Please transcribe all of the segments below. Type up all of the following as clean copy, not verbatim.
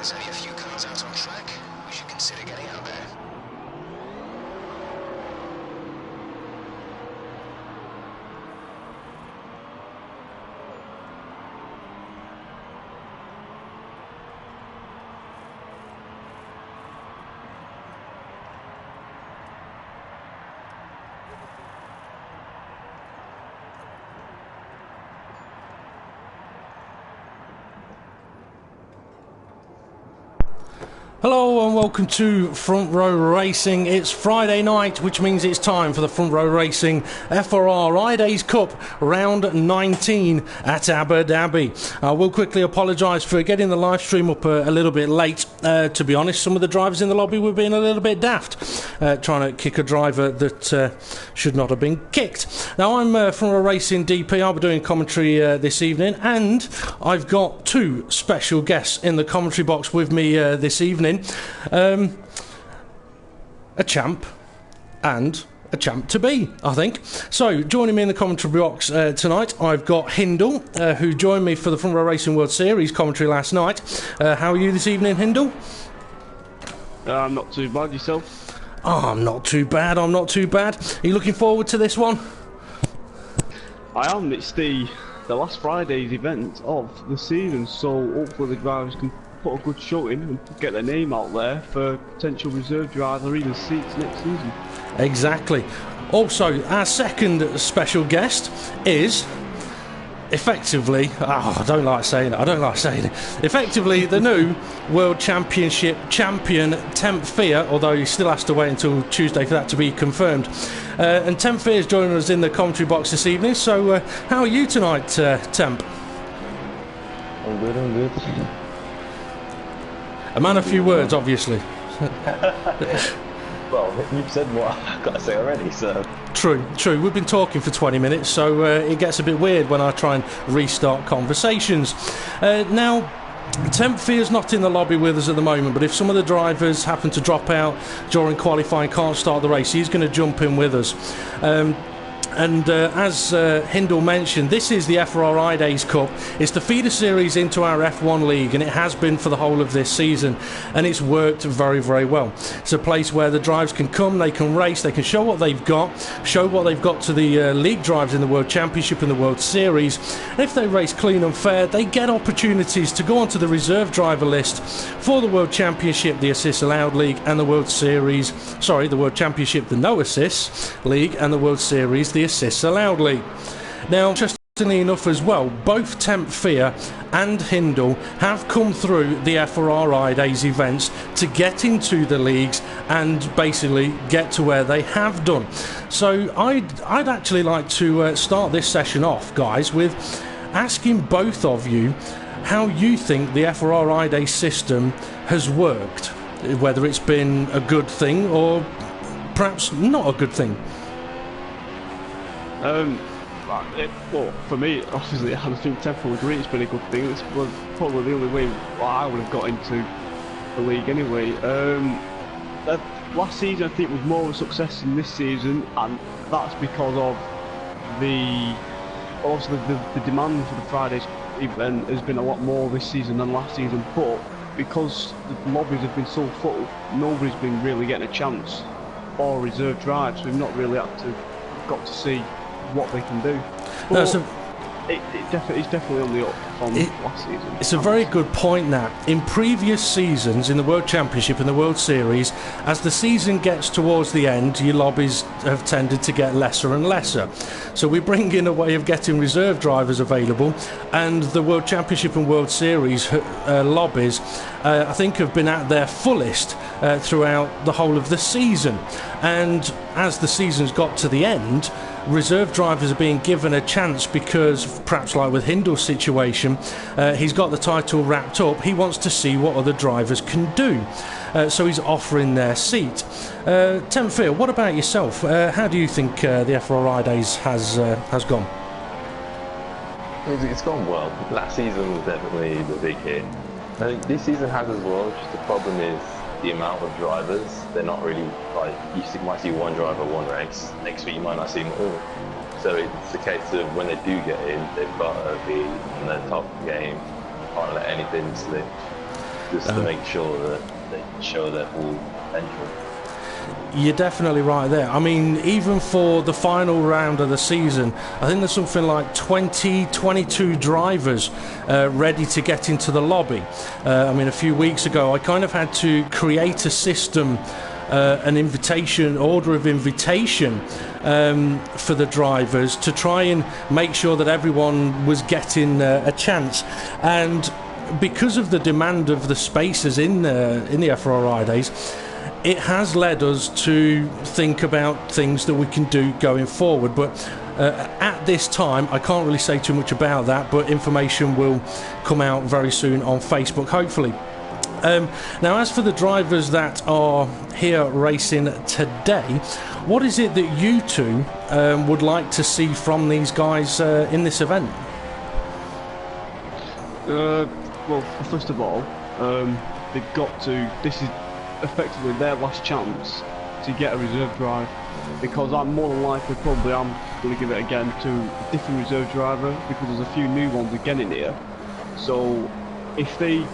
There's only a few cars out on track. We should consider getting out there. Hello and welcome to Front Row Racing. It's Friday night, which means it's time for the Front Row Racing FRR-idays Cup round 19 at Abu Dhabi. I will quickly apologise for getting the live stream up a little bit late. To be honest, some of the drivers in the lobby were being a little bit daft, trying to kick a driver that should not have been kicked. Now, I'm Front Row Racing DP. I'll be doing commentary this evening, and I've got two special guests in the commentary box with me this evening. A champ and a champ to be, I think. So, joining me in the commentary box tonight, I've got x-HiNDLE, who joined me for the Front Row Racing World Series commentary last night. How are you this evening, x-HiNDLE? I'm not too bad. Yourself? Oh, I'm not too bad. I'm not too bad. Are you looking forward to this one? I am. It's the last Friday's event of the season, so hopefully the drivers can put a good show in and get their name out there for potential reserve driver or even seats next season. Exactly. Also, our second special guest is effectively, I don't like saying it, effectively the new World Championship champion, TEMPFEAR, although he still has to wait until Tuesday for that to be confirmed. And TEMPFEAR is joining us in the commentary box this evening. So how are you tonight, Temp? I'm good. A man of few words, obviously. Well, you've said what I've got to say already, so... True. We've been talking for 20 minutes, so it gets a bit weird when I try and restart conversations. Now, TEMPFEAR's not in the lobby with us at the moment, but if some of the drivers happen to drop out during qualifying, can't start the race, he's going to jump in with us. And as x-HiNDLE mentioned, this is the FRR-idays Cup. It's the feeder series into our F1 league, and it has been for the whole of this season, and it's worked very, very well. It's a place where the drivers can come, they can race, they can show what they've got to the league drivers in the World Championship and the World Series. And if they race clean and fair, they get opportunities to go onto the reserve driver list for the World Championship, the Assists Allowed League, and the World Series. Sorry, the World Championship, the No Assists League, and the World Series, the Assists Allowed League. Now, interestingly enough as well, both TEMPFEAR and x-HiNDLE have come through the FRR-idays events to get into the leagues and basically get to where they have done. So I'd actually like to start this session off, guys, with asking both of you how you think the FRR-idays system has worked, whether it's been a good thing or perhaps not a good thing. Well, for me, obviously, I think TEMPFEAR would agree it's been a good thing. It's probably the only way I would have got into the league anyway. Last season, I think, was more of a success than this season, and that's because of the demand for the Fridays event has been a lot more this season than last season. But because the lobbies have been so full, nobody's been really getting a chance or reserve drives. We've not really got to see what they can do. But it's definitely on the up from last season. It's a very good point now. In previous seasons, in the World Championship and the World Series, as the season gets towards the end, your lobbies have tended to get lesser and lesser. So we bring in a way of getting reserve drivers available, and the World Championship and World Series lobbies, I think, have been at their fullest throughout the whole of the season. And as the season's got to the end, reserve drivers are being given a chance because, perhaps like with x-HiNDLE's situation, he's got the title wrapped up. He wants to see what other drivers can do, so he's offering their seat. TEMPFEAR, what about yourself? How do you think the FRR-idays has gone? It's gone well. Last season was definitely the big hit. I think this season has as well. Just the problem is the amount of drivers. They're not really, like, you might see one driver, one race, next week you might not see them all. So it's a case of when they do get in, they've got to be in their top game, can't let anything slip. just to make sure that they show their full potential. You're definitely right there. I mean, even for the final round of the season, I think there's something like 22 drivers ready to get into the lobby. I mean, a few weeks ago, I kind of had to create a system, an invitation, order of invitation for the drivers to try and make sure that everyone was getting a chance. And because of the demand of the spaces in the FRR-idays, it has led us to think about things that we can do going forward. But at this time, I can't really say too much about that, but information will come out very soon on Facebook, hopefully. Now, as for the drivers that are here racing today, what is it that you two would like to see from these guys in this event? Well, first of all, they've got to. This is effectively their last chance to get a reserve drive, because I'm more than likely probably I'm going to give it again to a different reserve driver, because there's a few new ones again in here. So if they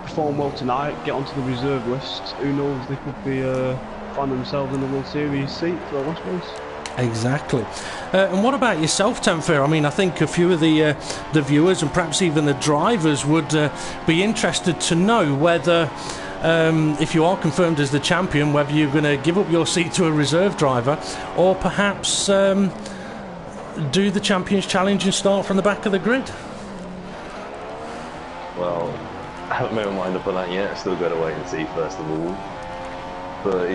perform well tonight, get onto the reserve list, who knows, they could be find themselves in a World Series seat for the last race. Exactly. And what about yourself, TEMPFEAR? I mean, I think a few of the viewers and perhaps even the drivers would be interested to know whether, if you are confirmed as the champion, whether you're going to give up your seat to a reserve driver, or perhaps do the Champions Challenge and start from the back of the grid. Well, I haven't made my mind up on that yet. Still got to wait and see first of all. But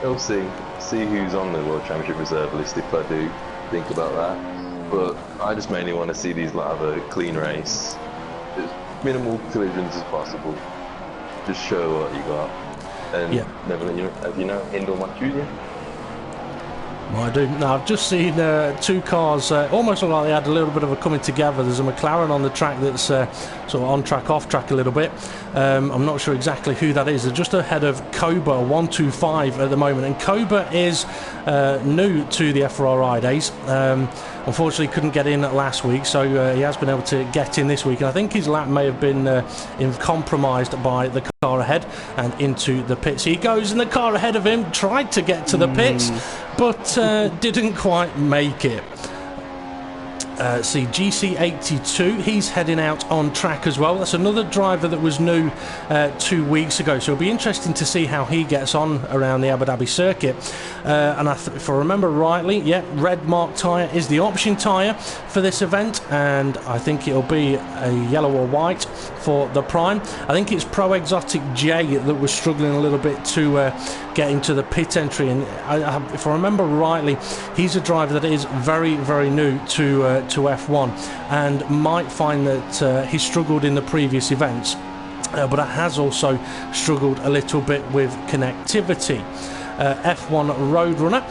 I'll see who's on the World Championship reserve list if I do think about that. But I just mainly want to see these have a clean race, as minimal collisions as possible. Just show what you got, and never let you. Have you know Hindle much Junior? Well, I do. No, I've just seen two cars almost look like they had a little bit of a coming together. There's a McLaren on the track that's sort of on track, off track a little bit. I'm not sure exactly who that is. They're just ahead of Koba 125 at the moment, and Koba is new to the FRR-idays. Unfortunately, couldn't get in last week, so he has been able to get in this week. And I think his lap may have been compromised by the car ahead and into the pits. He goes, and the car ahead of him tried to get to the pits, but didn't quite make it. See, GC82, he's heading out on track as well. That's another driver that was new 2 weeks ago, so it'll be interesting to see how he gets on around the Abu Dhabi circuit. And if I remember rightly, red mark tyre is the option tyre for this event, and I think it'll be a yellow or white for the Prime. I think it's Pro Exotic J that was struggling a little bit to get into the pit entry, and if I remember rightly, he's a driver that is very, very new to F1 and might find that he struggled in the previous events, but has also struggled a little bit with connectivity. F1 Roadrunner,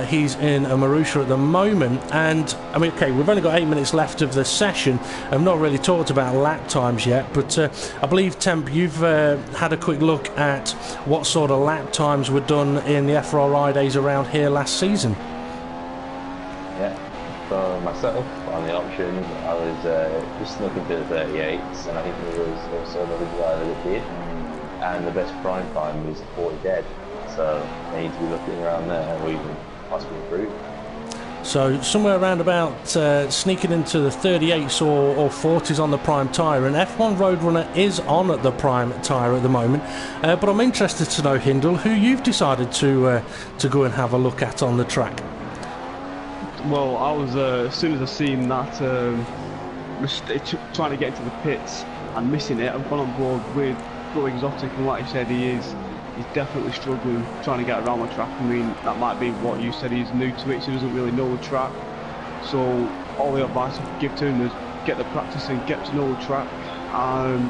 he's in a Marussia at the moment, and I mean, okay, we've only got 8 minutes left of the session. I've not really talked about lap times yet, but I believe, Temp, you've had a quick look at what sort of lap times were done in the FRR-idays around here last season. Yeah, for myself on the option, I was just looking for the 38s, and I think there was also another driver that did, and the best prime time was 40 dead. So they need to be looking around there, or even possibly improve. So somewhere around about sneaking into the 38s or 40s on the prime tyre, and F1 Roadrunner is on the prime tyre at the moment. But I'm interested to know, HiNDLE, who you've decided to go and have a look at on the track. Well, I was as soon as I seen that trying to get into the pits and missing it, I've gone on board with Pro Exotic, and like you said, he's definitely struggling trying to get around the track. I mean, that might be what you said, he's new to it, so he doesn't really know the track. So all the advice I could give to him is get the practice and get to know the track, and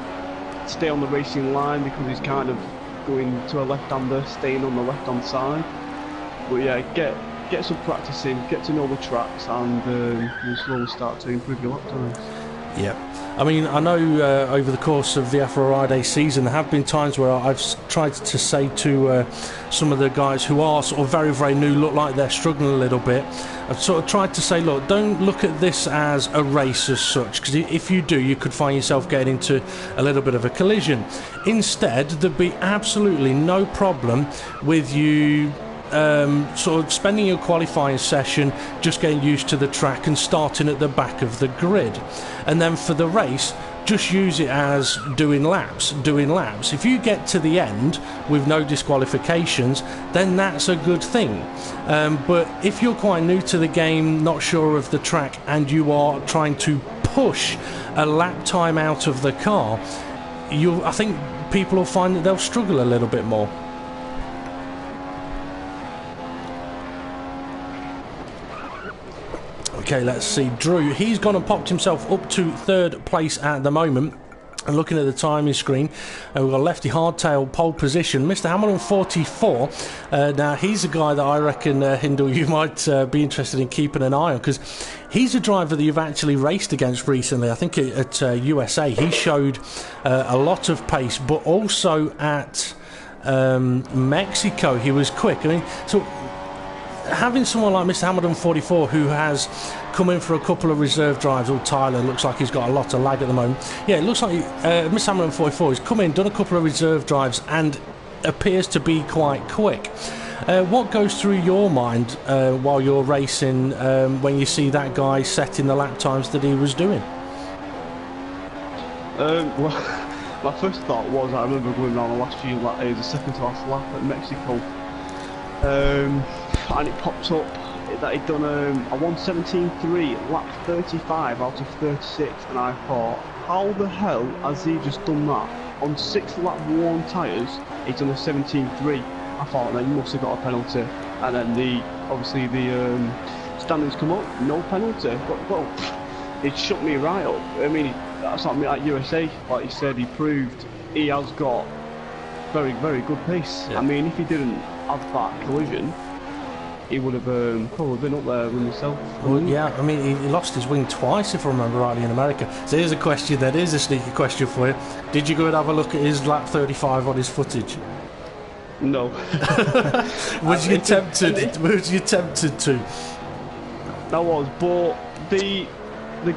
stay on the racing line, because he's kind of going to a left-hander, staying on the left-hand side. But yeah, get some practice in, get to know the tracks, and you'll slowly start to improve your lap times. Yeah. I mean, I know over the course of the FRR-idays season, there have been times where I've tried to say to some of the guys who are sort of very, very new, look like they're struggling a little bit. I've sort of tried to say, look, don't look at this as a race as such, because if you do, you could find yourself getting into a little bit of a collision. Instead, there'd be absolutely no problem with you sort of spending your qualifying session just getting used to the track and starting at the back of the grid, and then for the race just use it as doing laps. If you get to the end with no disqualifications, then that's a good thing, but if you're quite new to the game, not sure of the track, and you are trying to push a lap time out of the car, I think people will find that they'll struggle a little bit more. Okay, let's see. Drew, he's gone and popped himself up to 3rd place at the moment. And looking at the timing screen, we've got lefty hardtail pole position, Mr. Hamilton 44. Now, he's a guy that I reckon, HiNDLE, you might be interested in keeping an eye on, because he's a driver that you've actually raced against recently. I think at USA, he showed a lot of pace, but also at Mexico, he was quick. I mean, so having someone like Mr. Hamilton 44 who has come in for a couple of reserve drives, or Tyler looks like he's got a lot of lag at the moment. Yeah, it looks like Mr. Hamilton 44 has come in, done a couple of reserve drives, and appears to be quite quick. What goes through your mind while you're racing when you see that guy setting the lap times that he was doing? Well, my first thought was, I remember going down the last few laps, the second to last lap at Mexico. And it popped up that he'd done a 1:17.3, lap 35 out of 36, and I thought, how the hell has he just done that? On 6 lap worn tyres, he's done a 17.3. I thought, then he must have got a penalty. And then obviously the standings come up, no penalty. But, well, it shut me right up. I mean, that's not me at USA, like you said, he proved he has got very, very good pace. Yeah. I mean, if he didn't have that collision, he would have probably been up there with himself. Well, yeah, I mean, he lost his wing twice, if I remember rightly, in America. So here's a question, that is a sneaky question for you. Did you go and have a look at his lap 35 on his footage? No. Was you tempted? Was you tempted to? That was, but the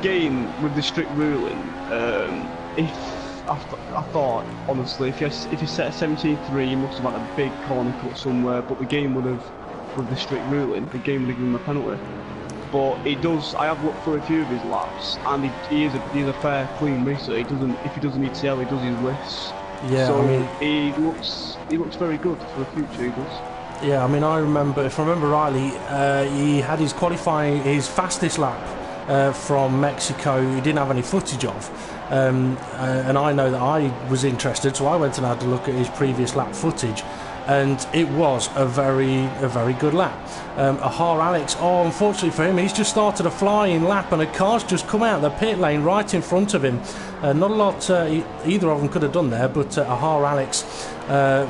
game with the strict ruling, I thought, honestly, if you set a 17.3, you must have had a big corner cut somewhere, but the game would have, with the strict ruling, the game would have given him a penalty. But he does, I have looked through a few of his laps, and he is a fair, clean racer. He doesn't, if he doesn't need CL, he does his lifts. Yeah, so I mean, he looks very good for the future, he does. Yeah, I mean, if I remember rightly, he had his fastest lap from Mexico. He didn't have any footage of, and I know that I was interested, so I went and had a look at his previous lap footage, and it was a very good lap. FRR-idays, unfortunately for him, he's just started a flying lap, and a car's just come out of the pit lane right in front of him. Not a lot either of them could have done there, but FRR-idays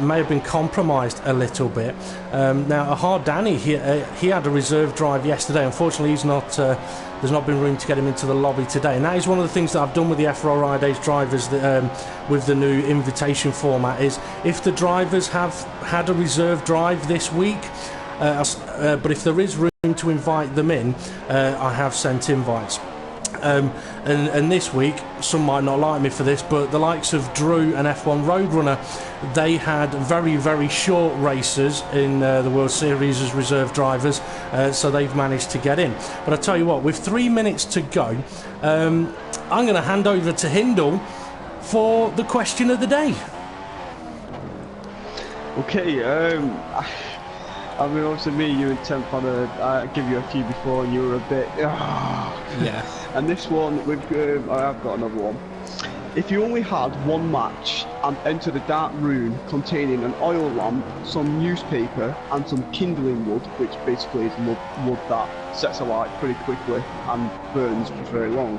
may have been compromised a little bit. Now, Danny, he had a reserve drive yesterday. Unfortunately, there's not been room to get him into the lobby today, and that is one of the things that I've done with the FRR-idays drivers with the new invitation format, is if the drivers have had a reserve drive this week, but if there is room to invite them in, I have sent invites. And this week, some might not like me for this, but the likes of Drew and F1 Roadrunner, they had very short races in the World Series as reserve drivers, so they've managed to get in. But I tell you what, with 3 minutes to go, I'm going to hand over to HiNDLE for the question of the day. Okay, I mean, obviously me, you and TEMPFEAR, I give you a few before, and you were a bit, yeah. And this one, I have got another one. If you only had one match and entered a dark room containing an oil lamp, some newspaper, and some kindling wood, which basically is wood that sets alight pretty quickly and burns for very long,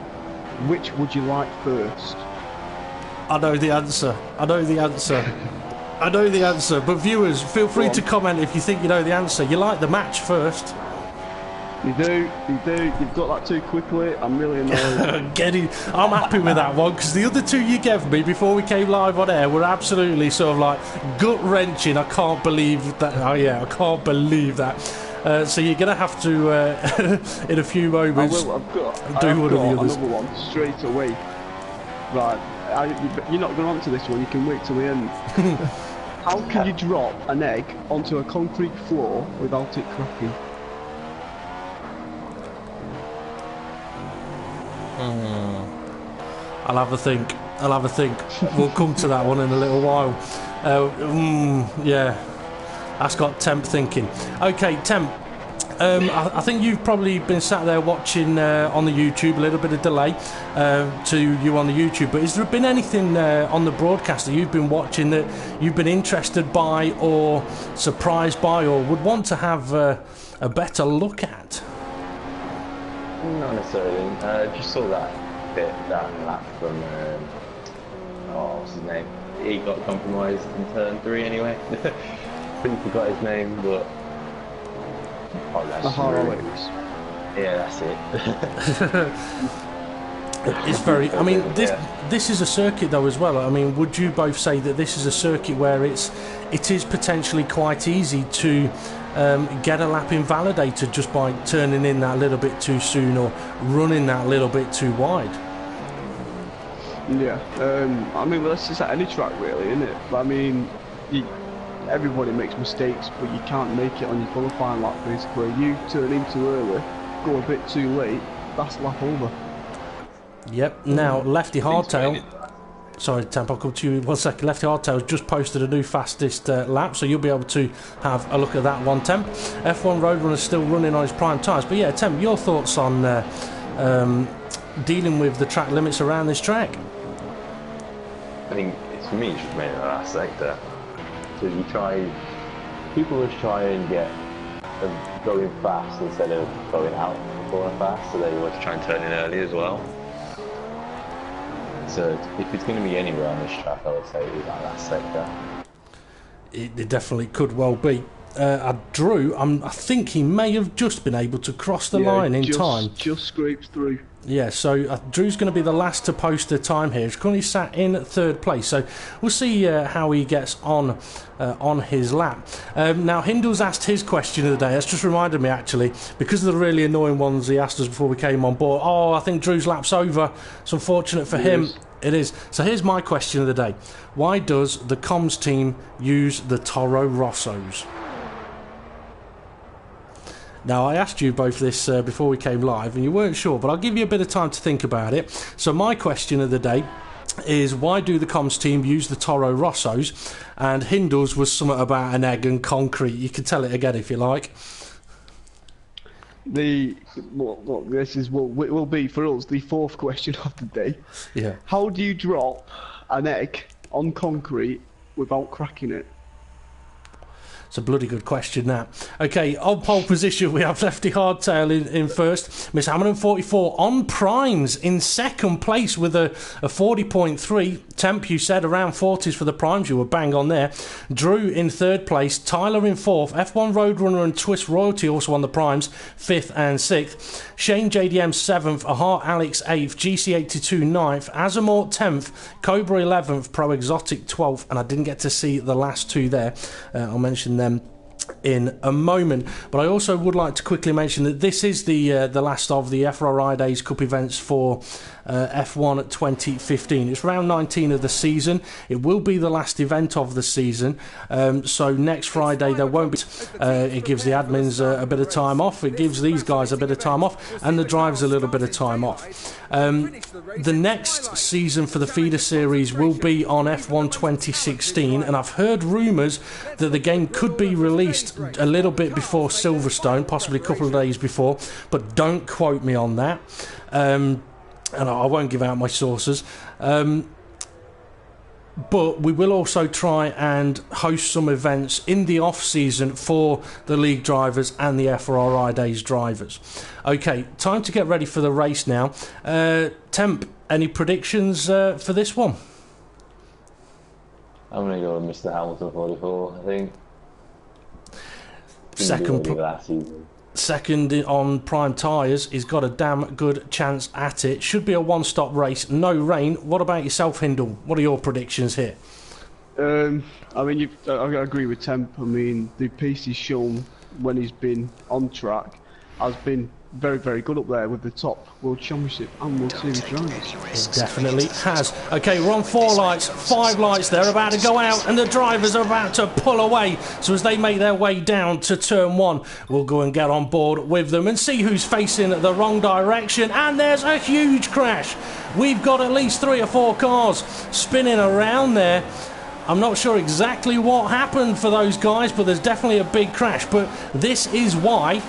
which would you like first? I know the answer. I know the answer, but viewers, feel free to comment if you think you know the answer. You like the match first. You do. You've got that too quickly. I'm really annoyed. I'm happy with that one because the other two you gave me before we came live on air were absolutely sort of like gut wrenching. I can't believe that. Oh yeah, I can't believe that. So you're going to have to, in a few moments, I've got do one of the others. Another one straight away. Right, you're not going on to this one. You can wait till the end. How can you drop an egg onto a concrete floor without it cracking? I'll have a think. We'll come to that one in a little while. Yeah, that's got Temp thinking. Okay, Temp. I think you've probably been sat there watching on the YouTube, a little bit of delay to you on the YouTube, but has there been anything on the broadcast that you've been watching that you've been interested by or surprised by or would want to have a better look at? Not necessarily. Just saw that lap from what's his name? He got compromised in turn 3 anyway. Really forgot his name, but FRR-idays. Yeah, that's it. It's very. I mean, this is a circuit though as well. I mean, would you both say that this is a circuit where it is potentially quite easy to get a lap invalidated just by turning in that little bit too soon or running that little bit too wide? Yeah. I mean, well, that's just at any track, really, isn't it? But I mean, everybody makes mistakes, but you can't make it on your qualifying lap. Basically, you turn in too early, go a bit too late. That's lap over. Yep. Now, Lefty Hardtail. Sorry, Temp, I'll come to you in 1 second. Lefty Hardtail's just posted a new fastest lap, so you'll be able to have a look at that one, Temp. F1 Roadrunner's still running on his prime tyres. But yeah, Temp, your thoughts on dealing with the track limits around this track? I think for me, it's just mainly the last sector. So people just try and get going fast instead of going out the corner fast, so they want to try and turn in early as well. So if it's going to be anywhere on this track, I would say it was that last sector. It definitely could well be. Drew, I think he may have just been able to cross the line in time. Just scraped through. Yeah, so Drew's going to be the last to post the time here. He's currently sat in third place, so we'll see how he gets on his lap. Now, Hindle's asked his question of the day. That's just reminded me, actually, because of the really annoying ones he asked us before we came on board. Oh, I think Drew's lap's over. It's unfortunate for him. It is. So here's my question of the day. Why does the comms team use the Toro Rossos? Now, I asked you both this before we came live, and you weren't sure, but I'll give you a bit of time to think about it. So my question of the day is, why do the comms team use the Toro Rossos? And Hindle's was something about an egg and concrete. You can tell it again if you like. This is what will be for us the fourth question of the day. Yeah. How do you drop an egg on concrete without cracking it? It's a bloody good question, that. Okay, on pole position, we have Lefty Hardtail in first. Miss Hammond 44 on primes in second place with a 40.3. Temp, you said around 40s for the primes. You were bang on there. Drew in third place. Tyler in fourth. F1 Roadrunner and Twist Royalty also on the primes, fifth and sixth. Shane JDM seventh. Ahart Alex eighth. GC82 ninth. Azamort 10th. Cobra 11th. Pro Exotic 12th. And I didn't get to see the last two there. I'll mention them in a moment, but I also would like to quickly mention that this is the last of the FRR-idays Cup events for F1 2015. It's round 19 of the season. It will be the last event of the season, so next Friday there won't be. It gives the admins a bit of time off, it gives these guys a bit of time off, and the drivers a little bit of time off. The next season for the feeder series will be on F1 2016, and I've heard rumours that the game could be released a little bit before Silverstone, possibly a couple of days before, but don't quote me on that. And I won't give out my sources. But we will also try and host some events in the off-season for the league drivers and the FRR-idays drivers. Okay, time to get ready for the race now. Temp, any predictions for this one? I'm going to go with Mr. Hamilton 44, I think. Second last season. second on prime tyres. He's got a damn good chance at it. Should be a one-stop race, no rain. What about yourself, HiNDLE? What are your predictions here? I mean, I agree with Temp. I mean, the pace he's shown when he's been on track has been very, very good up there with the top World Championship and World Series drivers. It definitely has. Okay, we're on 4 lights, 5 lights. They're about to go out, and the drivers are about to pull away. So as they make their way down to turn 1, we'll go and get on board with them and see who's facing the wrong direction. And there's a huge crash. We've got at least 3 or 4 cars spinning around there. I'm not sure exactly what happened for those guys, but there's definitely a big crash. But this is why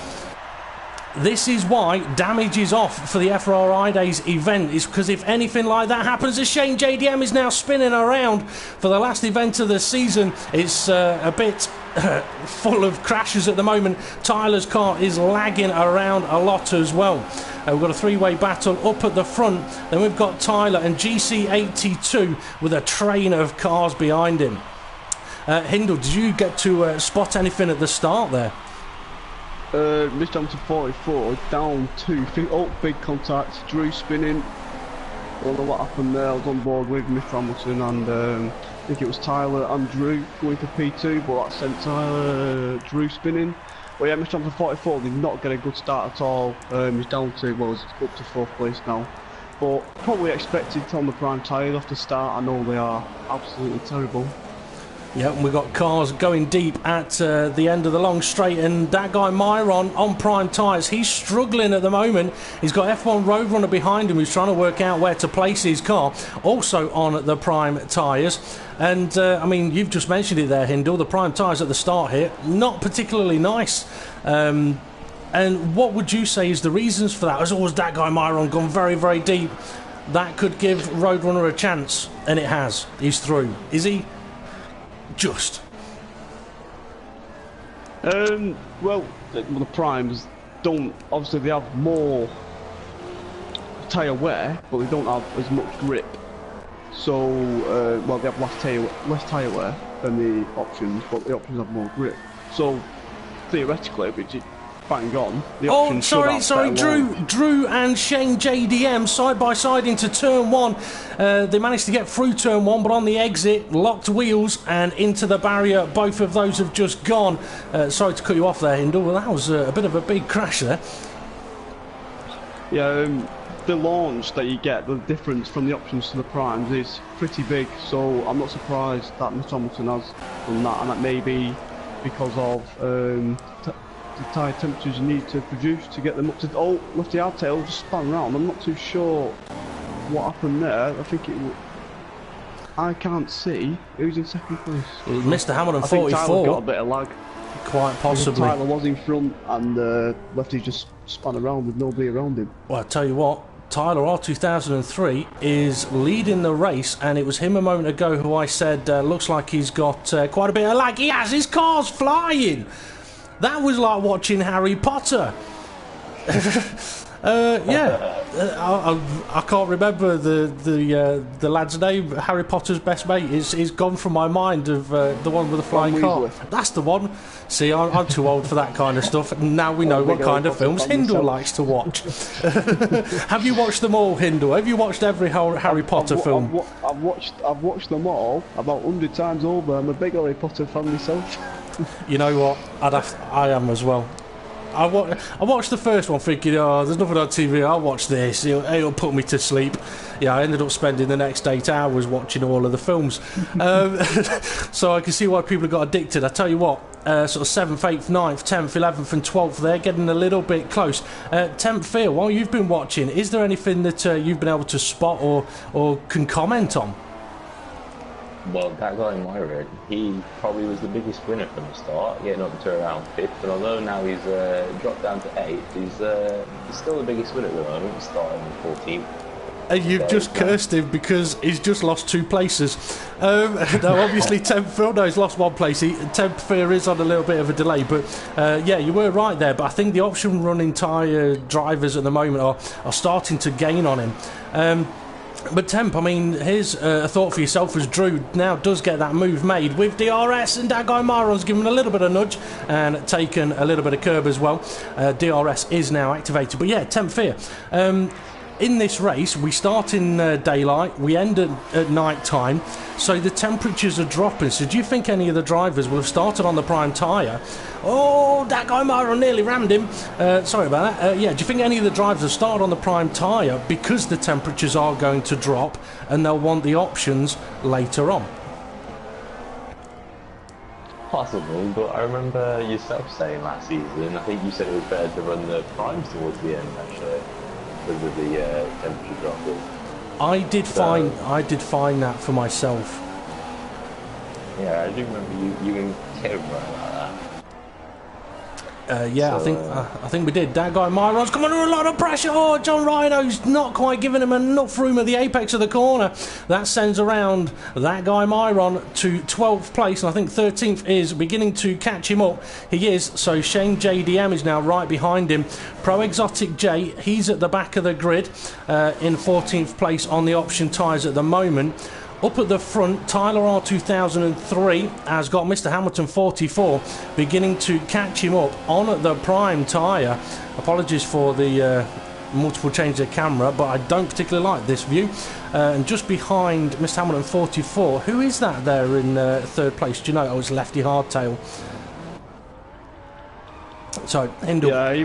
damage is off for the FRR-idays event, is because if anything like that happens, as Shane JDM is now spinning around for the last event of the season. It's a bit full of crashes at the moment. Tyler's car is lagging around a lot as well. We've got a 3-way battle up at the front. Then we've got Tyler and GC82 with a train of cars behind him. HiNDLE, did you get to spot anything at the start there? Missed down to 44, down 2, big contact, Drew spinning. I don't know what happened there. I was on board with Mr. Hamilton and I think it was Tyler and Drew going for P2, but that sent Tyler, Drew spinning. But yeah, Mr. Hamilton 44 did not get a good start at all. He's down to, well, he's up to 4th place now. But probably expected on the prime tyre off the start. I know they are absolutely terrible. Yeah, and we've got cars going deep at the end of the long straight, and that guy Myron on prime tyres, he's struggling at the moment. He's got F1 Roadrunner behind him who's trying to work out where to place his car, also on the prime tyres. And I mean, you've just mentioned it there, HiNDLE, the prime tyres at the start here, not particularly nice. And what would you say is the reasons for that? As always, that guy Myron gone very, very deep. That could give Roadrunner a chance, and it has. He's through. Is he? Just. Well, the primes don't, obviously they have more tyre wear, but they don't have as much grip. So, well, they have less tyre wear than the options, but the options have more grip. So, theoretically, which is bang on. Oh, sorry, Drew and Shane JDM side by side into turn 1. They managed to get through turn 1, but on the exit, locked wheels and into the barrier. Both of those have just gone. Sorry to cut you off there, HiNDLE. Well, that was a bit of a big crash there. Yeah, the launch that you get, the difference from the options to the primes is pretty big. So I'm not surprised that Mr. Hamilton has done that, and that may be because of the tyre temperatures you need to produce to get them up to... Oh, lefty hardtail just spun round. I'm not too sure what happened there. I think it... I can't see. Who's in 2nd place? It was Mr. Hamilton, 44. I think Tyler got a bit of lag. Quite possibly. Tyler was in front and lefty just spun around with nobody around him. Well, I tell you what, Tyler R2003 is leading the race, and it was him a moment ago who I said looks like he's got quite a bit of lag. He has, his car's flying. That was like watching Harry Potter. Yeah, I can't remember the lad's name. Harry Potter's best mate is gone from my mind. Of the one with the flying car. That's the one. See, I'm too old for that kind of stuff. Now we know what kind of films HiNDLE likes to watch. Have you watched them all, HiNDLE? Have you watched every Harry Potter film? I've watched them all about 100 times over. I'm a big Harry Potter fan myself. You know what? I am as well. I watched the first one thinking, oh, there's nothing on TV, I'll watch this, it'll put me to sleep. Yeah, I ended up spending the next 8 hours watching all of the films. So I can see why people have got addicted. I tell you what, sort of 7th, 8th, 9th, 10th, 11th and 12th, they're getting a little bit close. TEMPFEAR, while you've been watching, is there anything that you've been able to spot or can comment on? Well, that guy in my red, he probably was the biggest winner from the start, getting up to around 5th, and although now he's dropped down to 8th, he's still the biggest winner at the moment, starting 14th. And you've just cursed him because he's just lost 2 places. Now, obviously, TEMPFEAR, he's lost 1 place. TEMPFEAR is on a little bit of a delay, but yeah, you were right there. But I think the option running tyre drivers at the moment are starting to gain on him. But Temp, I mean, here's a thought for yourself as Drew now does get that move made with DRS, and that guy Myron's given a little bit of nudge and taken a little bit of curb as well. DRS is now activated. But yeah, TEMPFEAR. In this race, we start in daylight, we end at night time, so the temperatures are dropping. So do you think any of the drivers will have started on the prime tyre? Oh, that guy Myron nearly rammed him. Sorry about that. Yeah, do you think any of the drivers will start on the prime tyre because the temperatures are going to drop and they'll want the options later on? Possible, but I remember yourself saying last season, I think you said it was better to run the primes towards the end, actually, because of the temperature dropping. I did find that for myself. Yeah, I do remember you and Kev running like that. Yeah, So, I think we did. That guy Myron's come under a lot of pressure. Oh, John Rhino's not quite giving him enough room at the apex of the corner. That sends around that guy Myron to 12th place, and I think 13th is beginning to catch him up. He is, so Shane JDM is now right behind him. Pro Exotic J, he's at the back of the grid in 14th place on the option tyres at the moment. Up at the front, Tyler R2003 has got Mr. Hamilton 44 beginning to catch him up on the prime tyre. Apologies for the multiple change of camera, but I don't particularly like this view. And just behind Mr. Hamilton 44, who is that there in third place? Do you know? Oh, it's Lefty Hardtail. So, HiNDLE. Yeah, he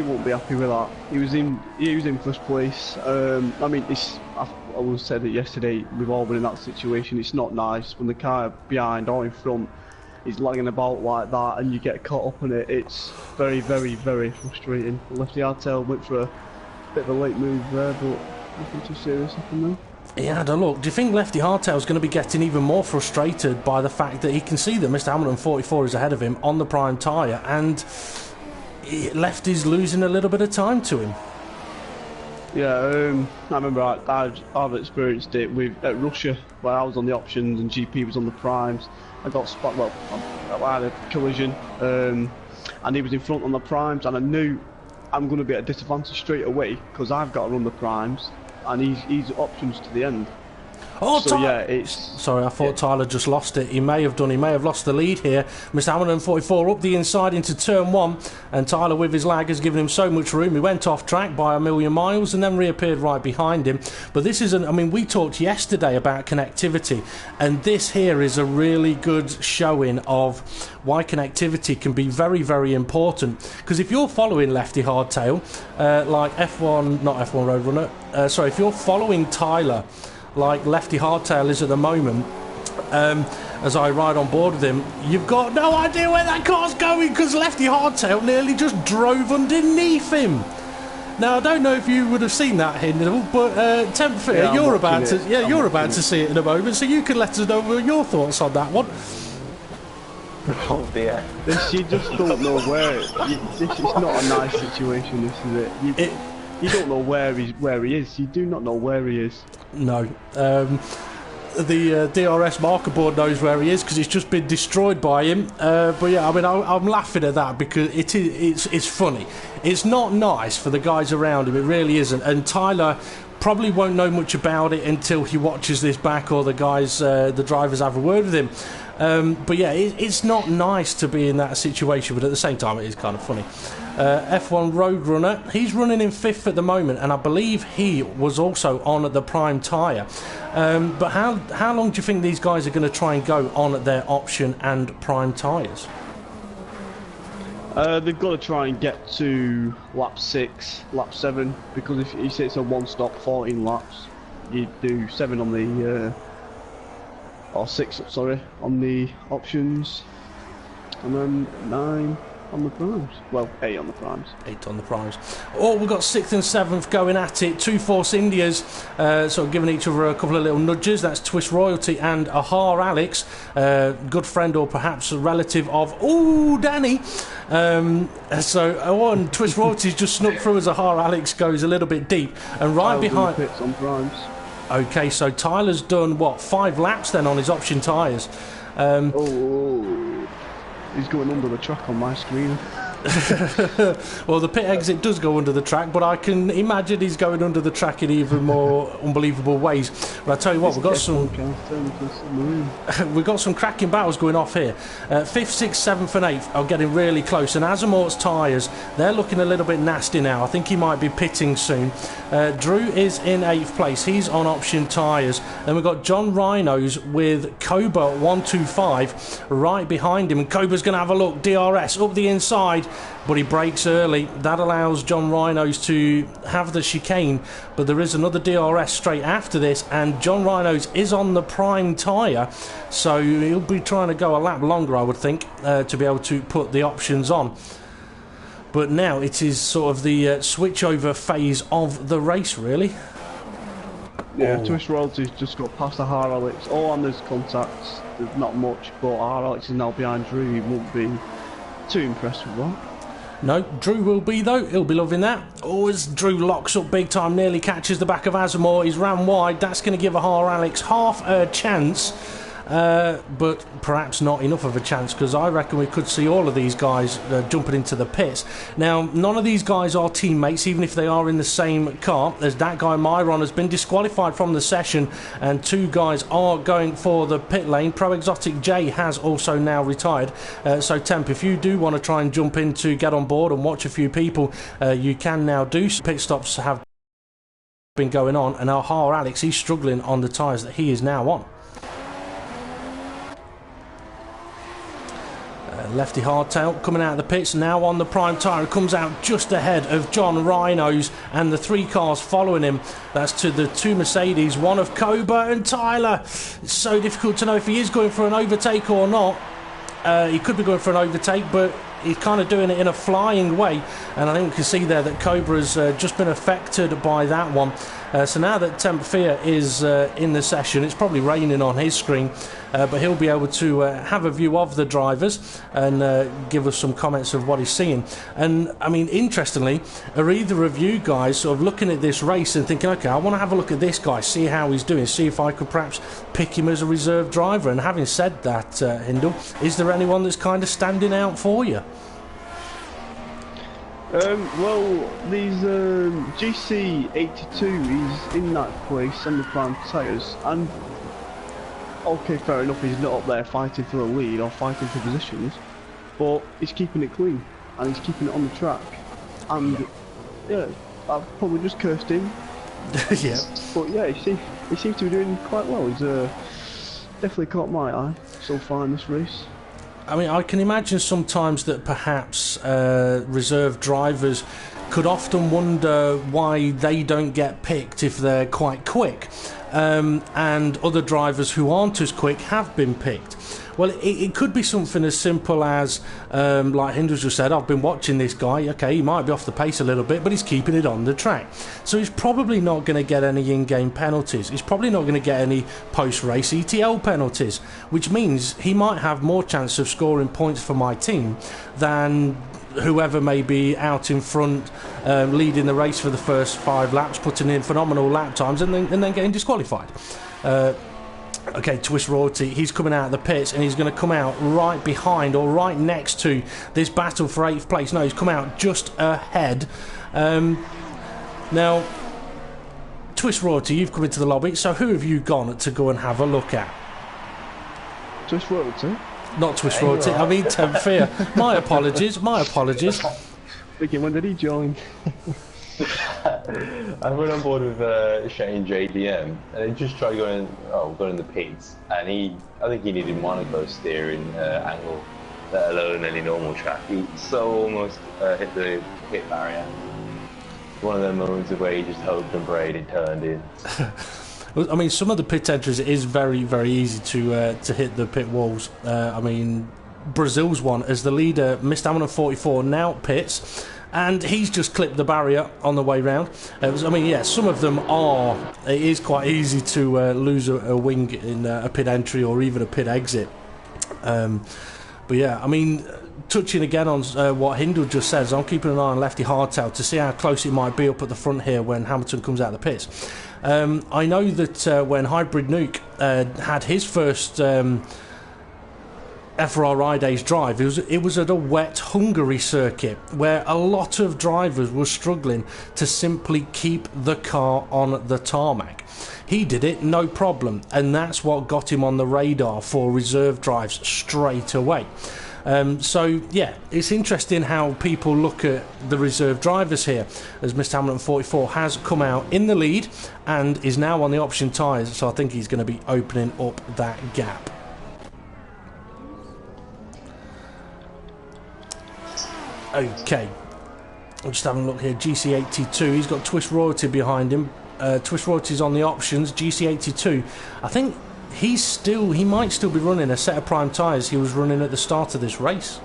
won't be happy with that. He was in first place. I mean, I will said it yesterday. We've all been in that situation. It's not nice when the car behind or in front is lagging about like that, and you get caught up in it. It's very, very, very frustrating. Lefty Hardtail went for a bit of a late move there, but nothing too serious happened there. He had a look. Do you think Lefty Hardtail's going to be getting even more frustrated by the fact that he can see that Mr. Hamilton 44 is ahead of him on the prime tyre, and Lefty's losing a little bit of time to him? Yeah, I remember I've experienced it at Russia, where I was on the options and GP was on the primes. I got spot. Well, I had a collision, and he was in front on the primes, and I knew I'm going to be at a disadvantage straight away because I've got to run the primes, and he's options to the end. Oh, so yeah, it's... Sorry, I thought Tyler just lost it. He may have done. He may have lost the lead here. Mr. Hamilton 44 up the inside into turn 1, and Tyler with his lag has given him so much room. He went off track by a million miles and then reappeared right behind him. But this isn't... I mean, we talked yesterday about connectivity, and this here is a really good showing of why connectivity can be very, very important. Because if you're following Lefty Hardtail, like F1... Not F1 Roadrunner. Sorry, if you're following Tyler like Lefty Hardtail is at the moment, as I ride on board with him, you've got no idea where that car's going because Lefty Hardtail nearly just drove underneath him. Now I don't know if you would have seen that, HiNDLE, but TEMPFEAR, yeah, you're about to see it in a moment, so you can let us know your thoughts on that one. Oh dear. You just don't know where. This is not a nice situation. This is it. You don't know where he is. You do not know where he is. No. The DRS marker board knows where he is because it's just been destroyed by him. But yeah, I mean, I'm laughing at that because it's funny. It's not nice for the guys around him. It really isn't. And Tyler probably won't know much about it until he watches this back or the guys, the drivers, have a word with him. But yeah, it's not nice to be in that situation, but at the same time it is kind of funny. F1 Roadrunner, he's running in 5th at the moment, and I believe he was also on the prime tyre. But how long do you think these guys are going to try and go on their option and prime tyres? They've got to try and get to lap 6, lap 7, because if you say it's a one-stop 14 laps, you do 7 on the... or 6, sorry, on the options, and then 9 on the primes. Well, 8 on the primes. 8 on the primes. Oh, we've got 6th and 7th going at it. 2 Force Indias, sort of giving each other a couple of little nudges. That's Twist Royalty and FRR-idays, good friend or perhaps a relative of Danny. So Twist Royalty's just snuck through as FRR-idays goes a little bit deep, and right behind. Pits on primes. Okay, so Tyler's done, what, 5 laps then on his option tyres? He's going under the track on my screen. Well, the pit exit does go under the track, but I can imagine he's going under the track in even more unbelievable ways. But I tell you what, we've got some cracking battles going off here. 5th, 6th, 7th and 8th are getting really close, and Asimort's tyres, they're looking a little bit nasty now. I think he might be pitting soon. Drew is in 8th place. He's on option tyres. Then we've got John Rhinos with Cobra 125 right behind him, and Cobra's going to have a look. DRS up the inside, but he brakes early. That allows John Rhinos to have the chicane, but there is another DRS straight after this, and John Rhinos is on the prime tyre, so he'll be trying to go a lap longer, I would think, to be able to put the options on. But now it is sort of the switchover phase of the race, really. Yeah, Twist Royalty's just got past the FRR-idays. All on his contacts, there's not much, but FRR-idays is now behind Drew. He won't be too impressed with that. No, Drew will be though. He'll be loving that. As Drew locks up big time, nearly catches the back of Asimort. He's ran wide. That's going to give FRR-idays half a chance, but perhaps not enough of a chance, because I reckon we could see all of these guys jumping into the pits. Now, none of these guys are teammates, even if they are in the same car. There's that guy, Myron, has been disqualified from the session, and 2 guys are going for the pit lane. Pro Exotic J has also now retired. So, Temp, if you do want to try and jump in to get on board and watch a few people, you can now do. Pit stops have been going on, and our FRR-idays, he's struggling on the tyres that he is now on. Lefty hardtail coming out of the pits, now on the prime tyre, comes out just ahead of John Rhinos and the 3 cars following him. That's to the 2 Mercedes, one of Cobra and Tyler. It's so difficult to know if he is going for an overtake or not. He could be going for an overtake, but he's kind of doing it in a flying way, and I think we can see there that Cobra's just been affected by that one. So now that TEMPFEAR is in the session, it's probably raining on his screen, but he'll be able to have a view of the drivers and give us some comments of what he's seeing. And I mean, interestingly, are either of you guys sort of looking at this race and thinking, okay, I want to have a look at this guy, see how he's doing, see if I could perhaps pick him as a reserve driver? And having said that, HiNDLE, is there anyone that's kind of standing out for you? Well, these GC82 is in that place on the prime tyres, and okay, fair enough, he's not up there fighting for a lead or fighting for positions, but he's keeping it clean and he's keeping it on the track. And yeah, I've probably just cursed him. Yeah. But yeah, he seems to be doing quite well. He's definitely caught my eye so far in this race. I mean, I can imagine sometimes that perhaps reserve drivers could often wonder why they don't get picked if they're quite quick, and other drivers who aren't as quick have been picked. Well, it could be something as simple as, like HiNDLE just said, I've been watching this guy, okay, he might be off the pace a little bit, but he's keeping it on the track. So he's probably not going to get any in-game penalties. He's probably not going to get any post-race ETL penalties, which means he might have more chance of scoring points for my team than whoever may be out in front, leading the race for the first 5 laps, putting in phenomenal lap times and then getting disqualified. Okay, Twist Royalty, he's coming out of the pits and he's going to come out right behind or right next to this battle for 8th place. No, he's come out just ahead. Now, Twist Royalty, you've come into the lobby, so who have you gone to go and have a look at? Twist Royalty? Not Twist Royalty, I mean TEMPFEAR. My apologies, my apologies. Thinking, when did he join? I went on board with Shane JDM, and he just tried going in the pits, and I think he needed Monaco steering angle, let alone any normal track. He so almost hit the pit barrier. One of them moments where he just hoped and prayed it turned in. I mean, some of the pit entries, it is very, very easy to hit the pit walls. I mean, Brazil's one, as the leader, Mr. Hamilton 44, now pits, and he's just clipped the barrier on the way round. I mean, yeah, some of them are. It is quite easy to lose a wing in a pit entry or even a pit exit. But yeah, I mean, touching again on what HiNDLE just says, I'm keeping an eye on Lefty Hardtail to see how close it might be up at the front here when Hamilton comes out of the pits. I know that when Hybrid Nuke had his first FRR-idays drive, it was at a wet Hungary circuit where a lot of drivers were struggling to simply keep the car on the tarmac. He did it no problem, and that's what got him on the radar for reserve drives straight away. So yeah, it's interesting how people look at the reserve drivers here, as Mr. Hamilton 44 has come out in the lead and is now on the option tyres, so I think he's going to be opening up that gap. Okay, I'm just having a look here. GC82, he's got Twist Royalty behind him. Twist Royalty's on the options. GC82, I think he might still be running a set of prime tyres he was running at the start of this race.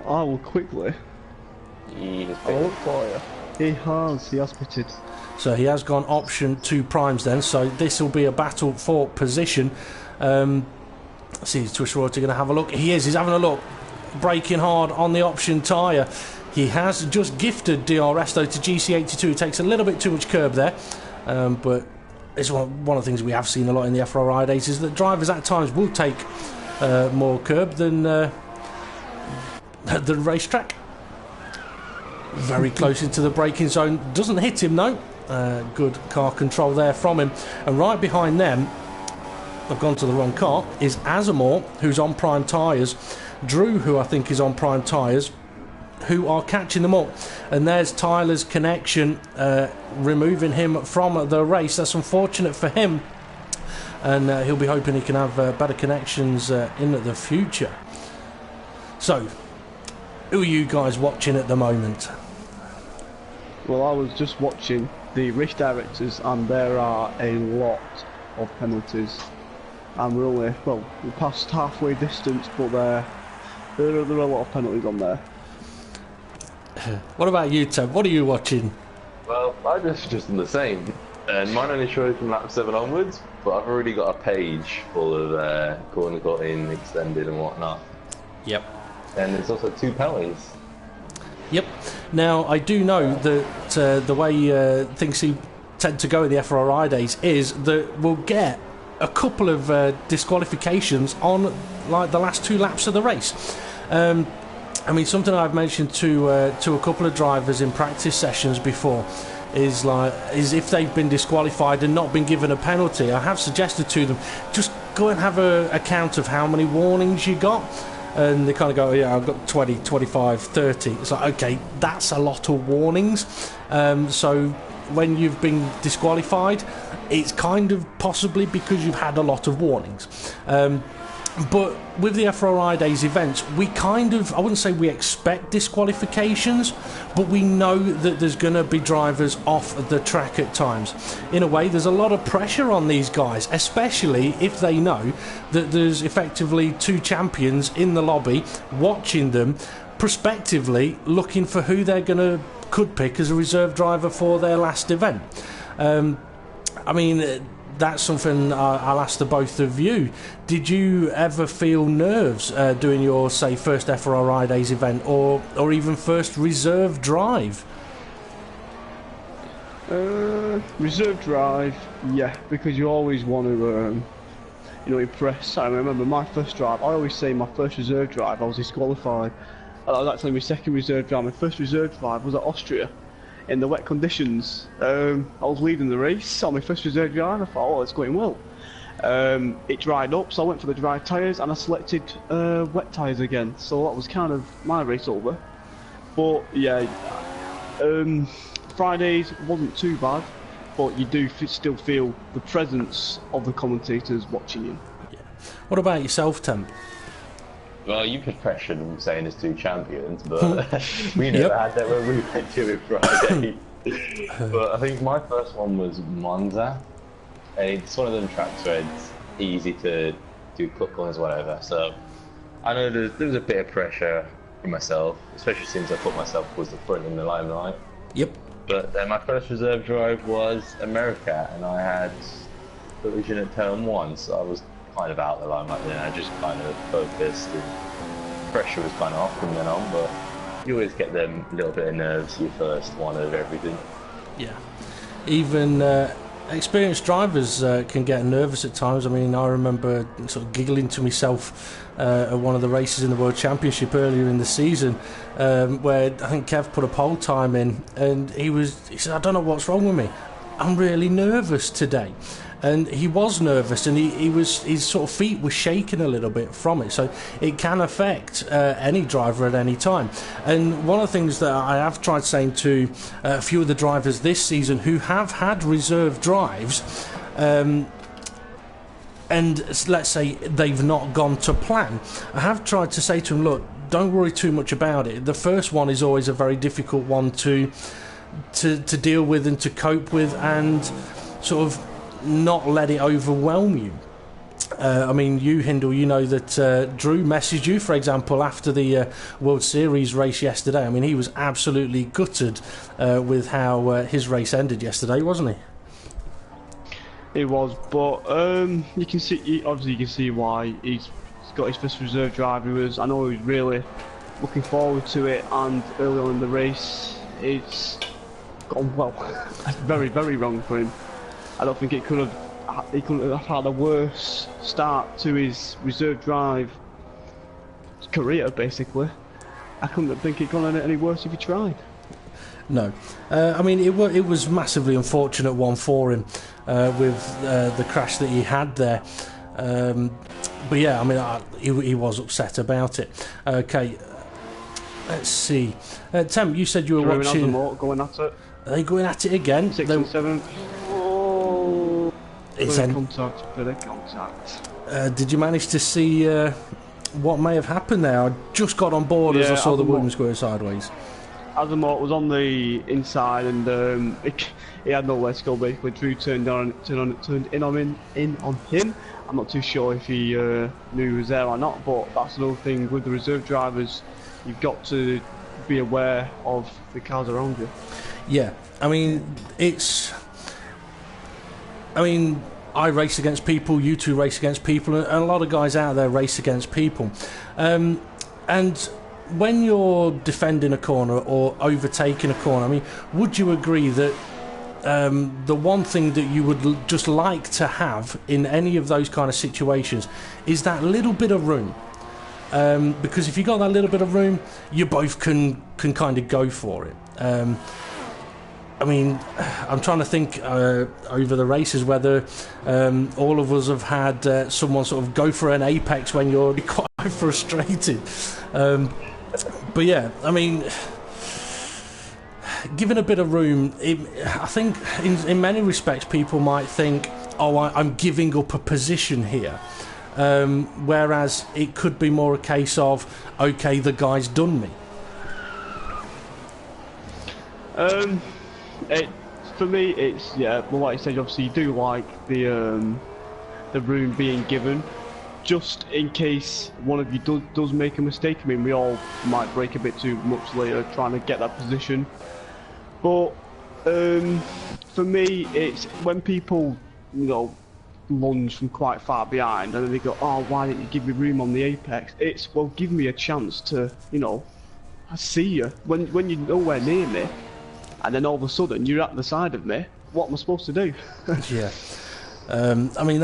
I will quickly. I'll look for you. He has pitted. So he has gone option 2 primes then. So this will be a battle for position. Let's see, is Twist Royalty going to have a look? He's having a look. Braking hard on the option tyre. He has just gifted DRS though to GC82. It takes a little bit too much curb there, but it's one of the things we have seen a lot in the FRR-idays is that drivers at times will take more curb than the racetrack. Very close into the braking zone. Doesn't hit him though. Good car control there from him. And right behind them, I've gone to the wrong car, is Azamor, who's on prime tyres. Drew, who I think is on prime tyres, who are catching them up. And there's Tyler's connection, removing him from the race. That's unfortunate for him, and he'll be hoping he can have better connections in the future. So, who are you guys watching at the moment? Well, I was just watching the race directors, and there are a lot of penalties. And we're only, well, we're past halfway distance, but there are a lot of penalties on there. What about you, Ted? What are you watching? Well, I just done the same. And mine only shows from lap 7 onwards, but I've already got a page full of corner cutting, extended and whatnot. Yep. And there's also 2 penalties. Yep. Now, I do know that the way things tend to go in the FRR-idays is that we'll get a couple of disqualifications on like the last 2 laps of the race. I mean, something I've mentioned to a couple of drivers in practice sessions before is if they've been disqualified and not been given a penalty, I have suggested to them just go and have a count of how many warnings you got, and they kind of go, yeah, I've got 20, 25, 30. It's like, okay, that's a lot of warnings. So when you've been disqualified, it's kind of possibly because you've had a lot of warnings. But with the FRR-idays events, we kind of, I wouldn't say we expect disqualifications, but we know that there's going to be drivers off the track at times. In a way, there's a lot of pressure on these guys, especially if they know that there's effectively 2 champions in the lobby watching them, prospectively looking for who they're could pick as a reserve driver for their last event. I mean, that's something I'll ask the both of you. Did you ever feel nerves doing your, say, first FRR-idays event or even first reserve drive? Reserve drive, yeah, because you always want to, impress. I remember my first drive, I always say my first reserve drive, I was disqualified. And that was actually my second reserve drive. My first reserve drive was at Austria. In the wet conditions, I was leading the race on my first reserve drive. I thought, oh, it's going well. It dried up, so I went for the dry tyres and I selected wet tyres again. So that was kind of my race over. But yeah, Fridays wasn't too bad, but you do still feel the presence of the commentators watching you. Yeah. What about yourself, Temp? Well, you could pressure them saying there's 2 champions, but we never had that when we went to it Friday. But I think my first one was Monza. It's one of them tracks where it's easy to do cut corners, whatever. So I know there's a bit of pressure for myself, especially since I put myself towards the front in the limelight. Yep. But then my first reserve drive was America, and I had collision at turn 1, so I was kind of out of the limelight then. I just kind of focused and pressure was kind of off from then on, but you always get them a little bit of nerves your first one of everything. Yeah. Even experienced drivers can get nervous at times. I mean, I remember sort of giggling to myself at one of the races in the World Championship earlier in the season, where I think Kev put a pole time in, and he said, I don't know what's wrong with me. I'm really nervous today. And he was nervous, and his sort of feet were shaking a little bit from it, so it can affect any driver at any time. And one of the things that I have tried saying to a few of the drivers this season who have had reserve drives, and let's say they've not gone to plan, I have tried to say to them, look, don't worry too much about it. The first one is always a very difficult one to deal with and to cope with, and sort of not let it overwhelm you. I mean, you, Hindle, you know that Drew messaged you, for example, after the World Series race yesterday. I mean, he was absolutely gutted with how his race ended yesterday, wasn't he? It was, but you can see, obviously, you can see why he's got his first reserve drive. I know he was really looking forward to it, and early on in the race, it's gone well. That's very, very wrong for him. I don't think he could have had a worse start to his reserve drive career, basically. I couldn't think it got any worse if he tried. No. I mean, it was massively unfortunate one for him with the crash that he had there. But yeah, I mean, he was upset about it. Okay, let's see. Temp, you said you were watching... Going at it. Are they going at it again? 6 and 7. It's contact. Did you manage to see what may have happened there? I just got on board as I saw the Williams going sideways. Asimov was on the inside, and he had nowhere to go. Basically, Drew turned in on him. I'm not too sure if he knew he was there or not, but that's another thing with the reserve drivers. You've got to be aware of the cars around you. Yeah, I mean, I race against people, you two race against people, and a lot of guys out there race against people. And when you're defending a corner or overtaking a corner, I mean, would you agree that the one thing that you would just like to have in any of those kind of situations is that little bit of room? Because if you got that little bit of room, you both can kind of go for it. I mean, I'm trying to think over the races whether all of us have had someone sort of go for an apex when you're quite frustrated. But yeah, I mean, given a bit of room, I think in many respects people might think, oh, I'm giving up a position here. Whereas it could be more a case of, okay, the guy's done me. For me, it's well, like you said, obviously you do like the room being given, just in case one of you does make a mistake. I mean, we all might break a bit too much later trying to get that position. But for me, it's when people, lunge from quite far behind, and then they go, "Oh, why didn't you give me room on the apex?" It's, well, give me a chance to, I see you when you're nowhere near me. And then all of a sudden you're at the side of me. What am I supposed to do? Yeah. I mean,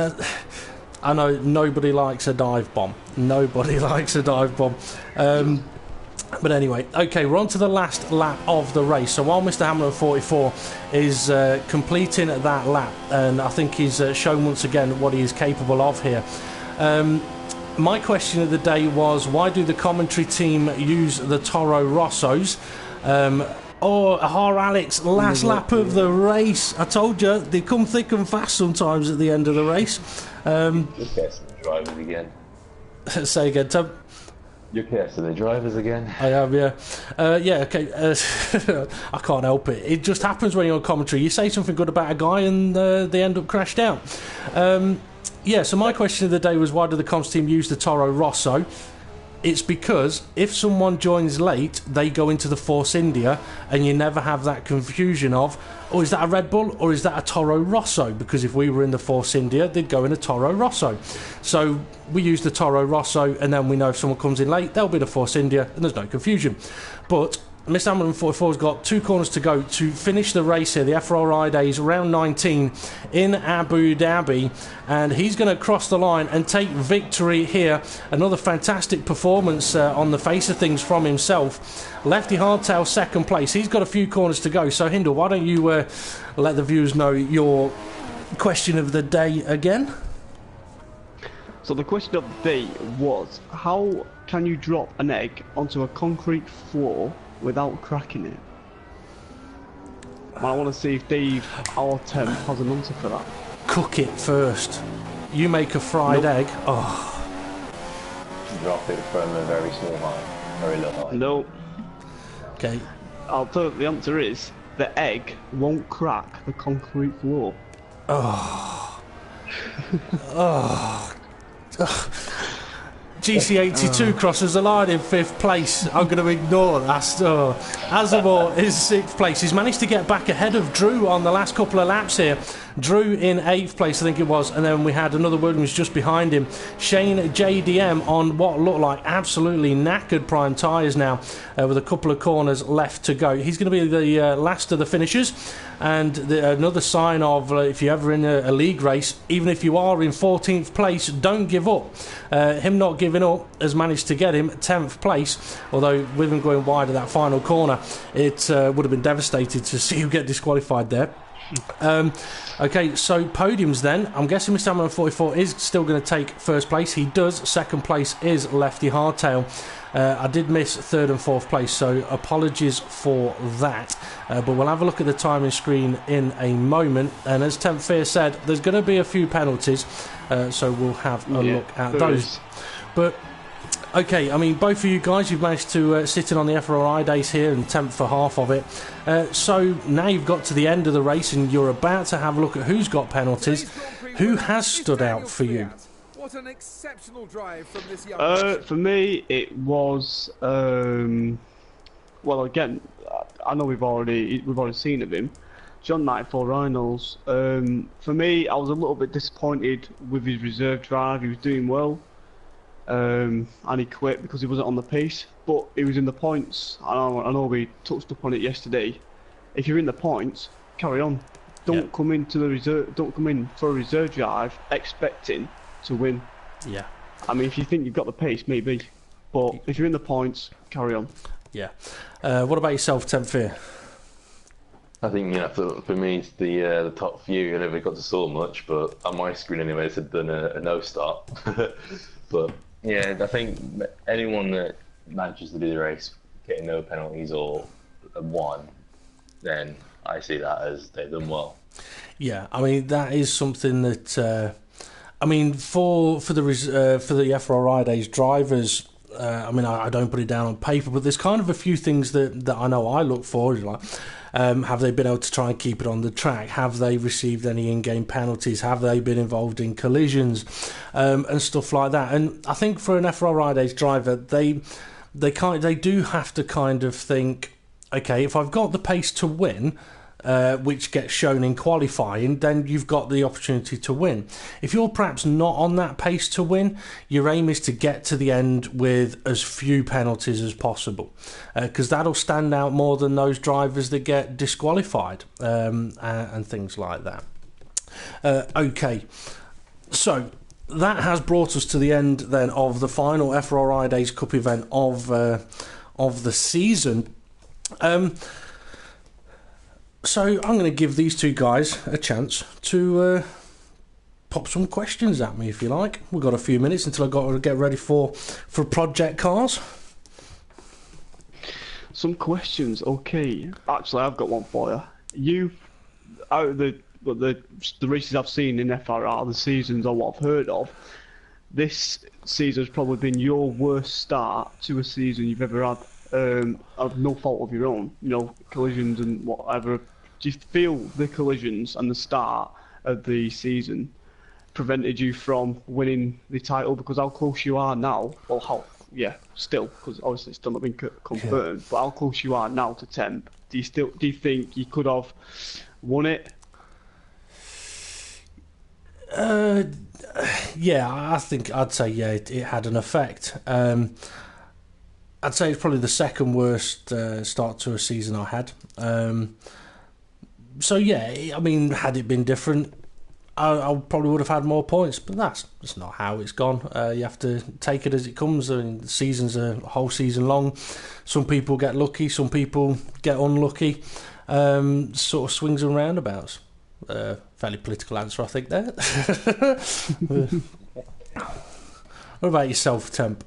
I know nobody likes a dive bomb. Nobody likes a dive bomb. But anyway, okay, we're on to the last lap of the race. So while Mr. Hamlin 44 is completing that lap, and I think he's shown once again what he is capable of here. My question of the day was, why do the commentary team use the Toro Rossos? Or Alex, last lap of the race. I told you, they come thick and fast sometimes at the end of the race. You're cursing the drivers again. Say again, Tom. You're cursing the drivers again. I am, yeah. Yeah, okay. I can't help it. It just happens when you're on commentary. You say something good about a guy and they end up crashed out. Yeah, so my question of the day was, why do the comms team use the Toro Rosso? It's because if someone joins late, they go into the Force India, and you never have that confusion of, oh, is that a Red Bull or is that a Toro Rosso? Because if we were in the Force India, they'd go in a Toro Rosso. So we use the Toro Rosso, and then we know if someone comes in late, they'll be the Force India, and there's no confusion. But Mr. Hamilton 44 has got 2 corners to go to finish the race here, the FRR-idays round 19 in Abu Dhabi, and he's going to cross the line and take victory here. Another fantastic performance on the face of things from himself. Lefty Hardtail second place. He's got a few corners to go. So HiNDLE, why don't you let the viewers know your question of the day again? So the question of the day was, how can you drop an egg onto a concrete floor without cracking it? I want to see if Dave or Temp has an answer for that. Cook it first. You make a fried egg. Oh. Drop it from a very small height, very low height. No. Okay. I'll tell you the answer is, the egg won't crack the concrete floor. Oh. Oh. GC82 crosses the line in 5th place. I'm going to ignore that. Azamor is 6th place. He's managed to get back ahead of Drew on the last couple of laps here. Drew in 8th place, I think it was, and then we had another Williams just behind him. Shane JDM on what looked like absolutely knackered prime tyres now, with a couple of corners left to go. He's going to be the last of the finishers, and another sign of if you're ever in a league race, even if you are in 14th place, don't give up. Him not giving up has managed to get him 10th place, although with him going wide at that final corner, it would have been devastated to see him get disqualified there. Okay, so podiums then. I'm guessing Mr. Hamilton 44 is still going to take 1st place. He does. 2nd place is Lefty Hardtail. I did miss 3rd and 4th place, so apologies for that. But we'll have a look at the timing screen in a moment. And as TEMPFEAR said, there's going to be a few penalties, so we'll have a look at those. But okay, I mean, both of you guys, you've managed to sit in on the FRR-idays here and temp for half of it. So now you've got to the end of the race and you're about to have a look at who's got penalties. Who has stood out for you? What an exceptional drive from this young for me, it was well, again, I know we've already seen of him, John 94 Reynolds. For me, I was a little bit disappointed with his reserve drive. He was doing well, and he quit because he wasn't on the pace. But he was in the points. I know we touched upon it yesterday. If you're in the points, carry on. Don't come into the reserve. Don't come in for a reserve drive expecting to win. Yeah. I mean, if you think you've got the pace, maybe. But if you're in the points, carry on. Yeah. What about yourself, TEMPFEAR? I think, for me, it's the top few. I never got to saw much, but on my screen anyway, it's done a no start. But yeah, I think anyone that manages to do the race getting no penalties or won, then I see that as they've done well. Yeah, I mean that is something that I mean for the FRR-idays drivers. I mean, I don't put it down on paper, but there's kind of a few things that I know I look for. Like, have they been able to try and keep it on the track? Have they received any in-game penalties? Have they been involved in collisions and stuff like that? And I think for an FRR-idays driver, they do have to kind of think, okay, if I've got the pace to win, which gets shown in qualifying, then you've got the opportunity to win. If you're perhaps not on that pace to win, your aim is to get to the end with as few penalties as possible, because that'll stand out more than those drivers that get disqualified and things like that. Okay, so that has brought us to the end then of the final FRR-idays Cup event of the season. So I'm going to give these two guys a chance to pop some questions at me, if you like. We've got a few minutes until I've got to get ready for project cars. Some questions, okay. Actually, I've got one for you. Out of the races I've seen in FRR, the seasons or what I've heard of, this season has probably been your worst start to a season you've ever had. Of no fault of your own, collisions and whatever. Do you feel the collisions and the start of the season prevented you from winning the title? Because how close you are now, still, because obviously it's still not been confirmed, but how close you are now to Temp? Do you think you could have won it? Yeah, I think I'd say it had an effect. I'd say it's probably the second worst start to a season I had. So yeah, I mean, had it been different, I probably would have had more points, but that's not how it's gone. You have to take it as it comes. I mean, the season's a whole season long. Some people get lucky, some people get unlucky. Sort of swings and roundabouts. Fairly political answer, I think, there. What about yourself, Temp?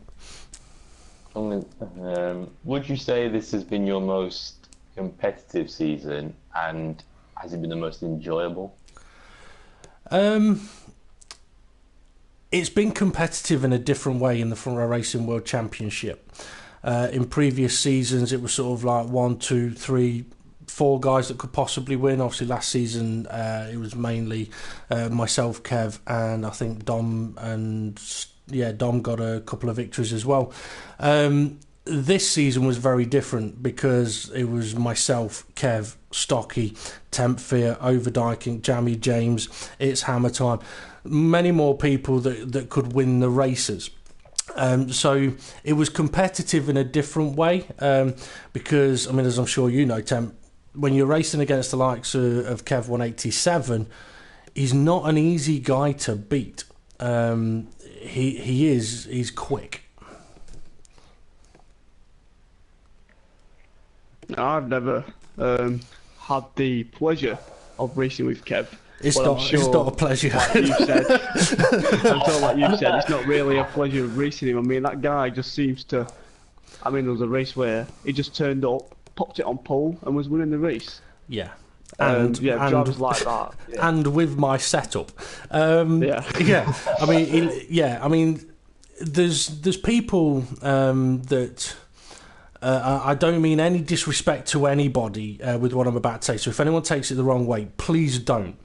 Would you say this has been your most competitive season, and has it been the most enjoyable? It's been competitive in a different way in the Front Row Racing World Championship. In previous seasons, it was sort of like 1, 2, 3, 4 guys that could possibly win. Obviously, last season it was mainly myself, Kev, and I think Dom, and Dom got a couple of victories as well. This season was very different because it was myself, Kev, Stocky, TEMPFEAR, Overdyking, Jammy, James. It's hammer time. Many more people that could win the races. So it was competitive in a different way because, I mean, as I'm sure you know, Temp, when you're racing against the likes of Kev 187, he's not an easy guy to beat. He's quick. I've never had the pleasure of racing with Kev. It's not a pleasure. Like you said, it's not really a pleasure of racing him. I mean, that guy just seems to. I mean, there was a race where he just turned up, popped it on pole, and was winning the race. Yeah. And drivers like that. Yeah. And with my setup. I mean, there's people that. I don't mean any disrespect to anybody with what I'm about to say. So if anyone takes it the wrong way, please don't.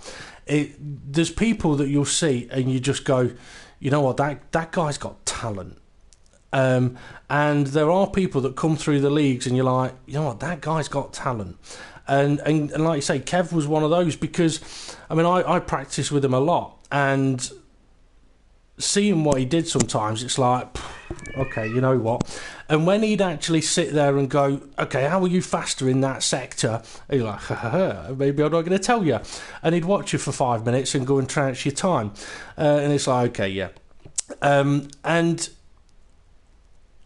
There's people that you'll see and you just go, you know what, that guy's got talent. And there are people that come through the leagues and you're like, you know what, that guy's got talent. And like you say, Kev was one of those because, I mean, I practice with him a lot, and seeing what he did sometimes, it's like, okay, you know what? And when he'd actually sit there and go, okay, how are you faster in that sector? And you're like, maybe I'm not going to tell you. And he'd watch you for 5 minutes and go and trounce your time. And it's like, okay, yeah. And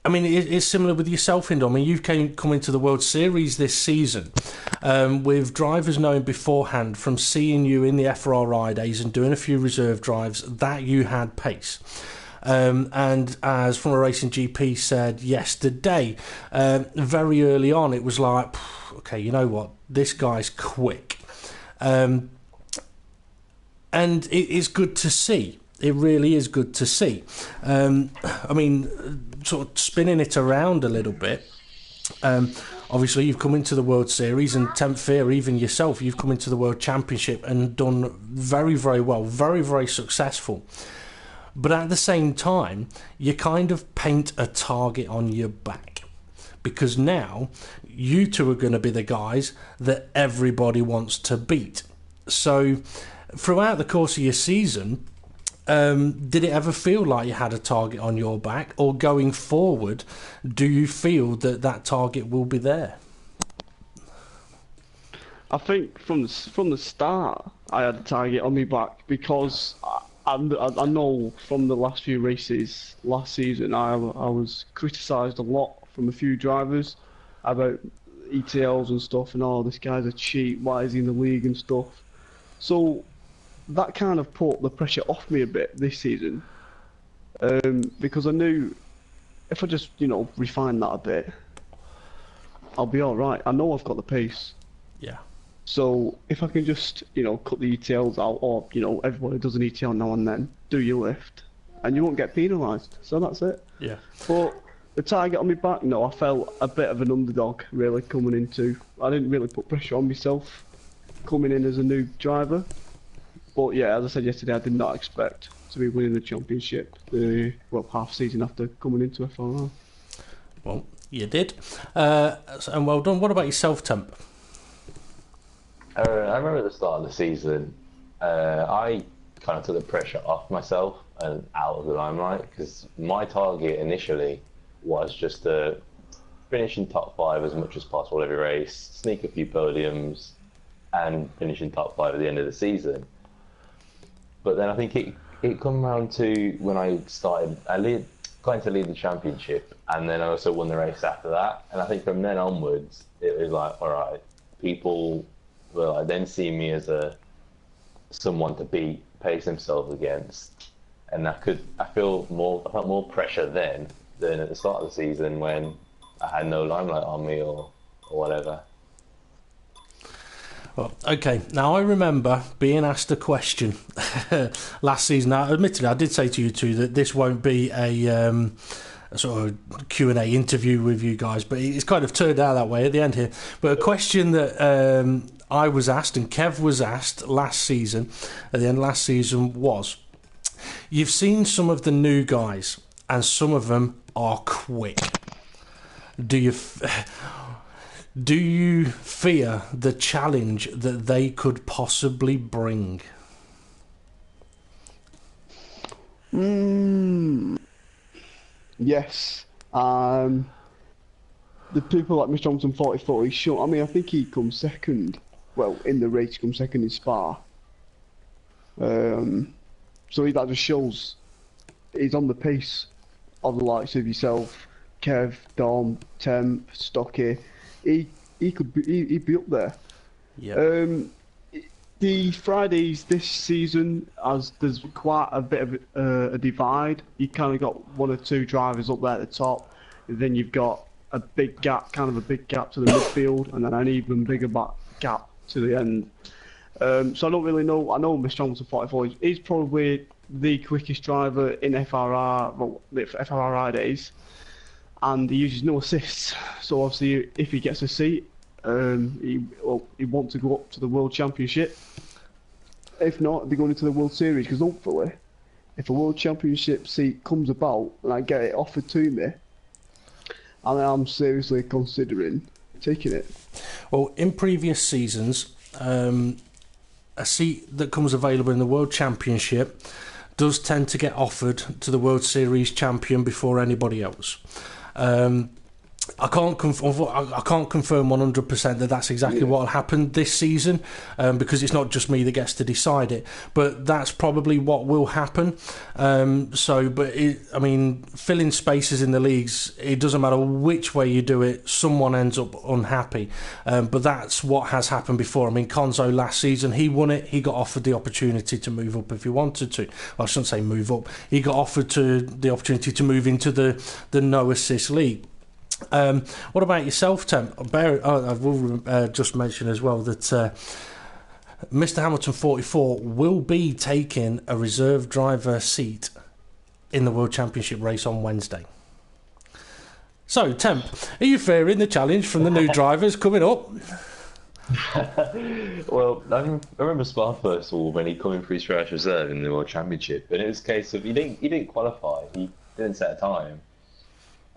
I mean, it's similar with yourself, Hindle. I mean, you've come into the World Series this season with drivers knowing beforehand from seeing you in the FRR-idays and doing a few reserve drives that you had pace. And as Front Row Racing GP said yesterday, very early on, it was like, okay, you know what? This guy's quick. And it's good to see. It really is good to see. I mean, sort of spinning it around a little bit. Obviously, you've come into the World Series, and TEMPFEAR, even yourself, you've come into the World Championship and done very, very well, very, very successful. But at the same time, you kind of paint a target on your back, because now you two are going to be the guys that everybody wants to beat. So throughout the course of your season, did it ever feel like you had a target on your back, or going forward, do you feel that target will be there? I think from the start, I had a target on my back because I know from the last few races last season, I was criticised a lot from a few drivers about ETLs and stuff, and this guy's a cheat, why is he in the league and stuff. So that kind of put the pressure off me a bit this season, because I knew if I just, refine that a bit, I'll be alright. I know I've got the pace. Yeah. So if I can just, cut the ETLs out, or, everybody does an ETL now and then, do your lift, and you won't get penalised. So that's it. Yeah. But the target on my back, no, I felt a bit of an underdog, really, coming into. I didn't really put pressure on myself coming in as a new driver. But yeah, as I said yesterday, I did not expect to be winning the championship, half season after coming into FRR. Well, you did. And well done. What about yourself, Temp? I remember at the start of the season, I kind of took the pressure off myself and out of the limelight, because my target initially was just to finish in top 5 as much as possible every race, sneak a few podiums, and finish in top 5 at the end of the season. But then I think it come around to when I got into lead the championship, and then I also won the race after that. And I think from then onwards, it was like, all right, people were like then seeing me as someone to beat, pace themselves against, and I felt more pressure then than at the start of the season when I had no limelight on me or whatever. Well, okay, now I remember being asked a question last season. Now, admittedly, I did say to you two that this won't be a sort of Q&A interview with you guys, but it's kind of turned out that way at the end here. But a question that I was asked and Kev was asked at the end of last season was, you've seen some of the new guys and some of them are quick. Do you fear the challenge that they could possibly bring? Yes. The people like Mr. Thompson 44, he's sure. I mean, I think he comes second. Well, in the race, he comes second in Spa. So that just shows he's on the pace of the likes of yourself, Kev, Dom, Temp, Stocky. He'd be up there. Yeah. The Fridays this season, as there's quite a bit of a divide. You kind of got one or two drivers up there at the top, and then you've got a big gap to the midfield, and then an even bigger gap to the end. So I don't really know. I know Mr. Thompson 44 is probably the quickest driver in FRR-idays, and he uses no assists. So obviously, if he gets a seat, he wants to go up to the World Championship. If not, he'll be going into the World Series, because hopefully, if a World Championship seat comes about and I get it offered to me, and I'm seriously considering taking it. Well, in previous seasons, a seat that comes available in the World Championship does tend to get offered to the World Series champion before anybody else. I can't confirm 100% that that's exactly what will happen this season, because it's not just me that gets to decide it. But that's probably what will happen. Filling spaces in the leagues, it doesn't matter which way you do it, someone ends up unhappy. But that's what has happened before. I mean, Konzo last season, he won it. He got offered the opportunity to move up if he wanted to. Well, I shouldn't say move up. He got offered the opportunity to move into the no assist league. What about yourself, Temp? I will just mention as well that Mr. Hamilton 44 will be taking a reserve driver seat in the World Championship race on Wednesday. So, Temp, are you fearing the challenge from the new drivers coming up? Well, I remember Spa first of all when he came in for his first reserve in the World Championship, and it was a case of he didn't qualify, he didn't set a time.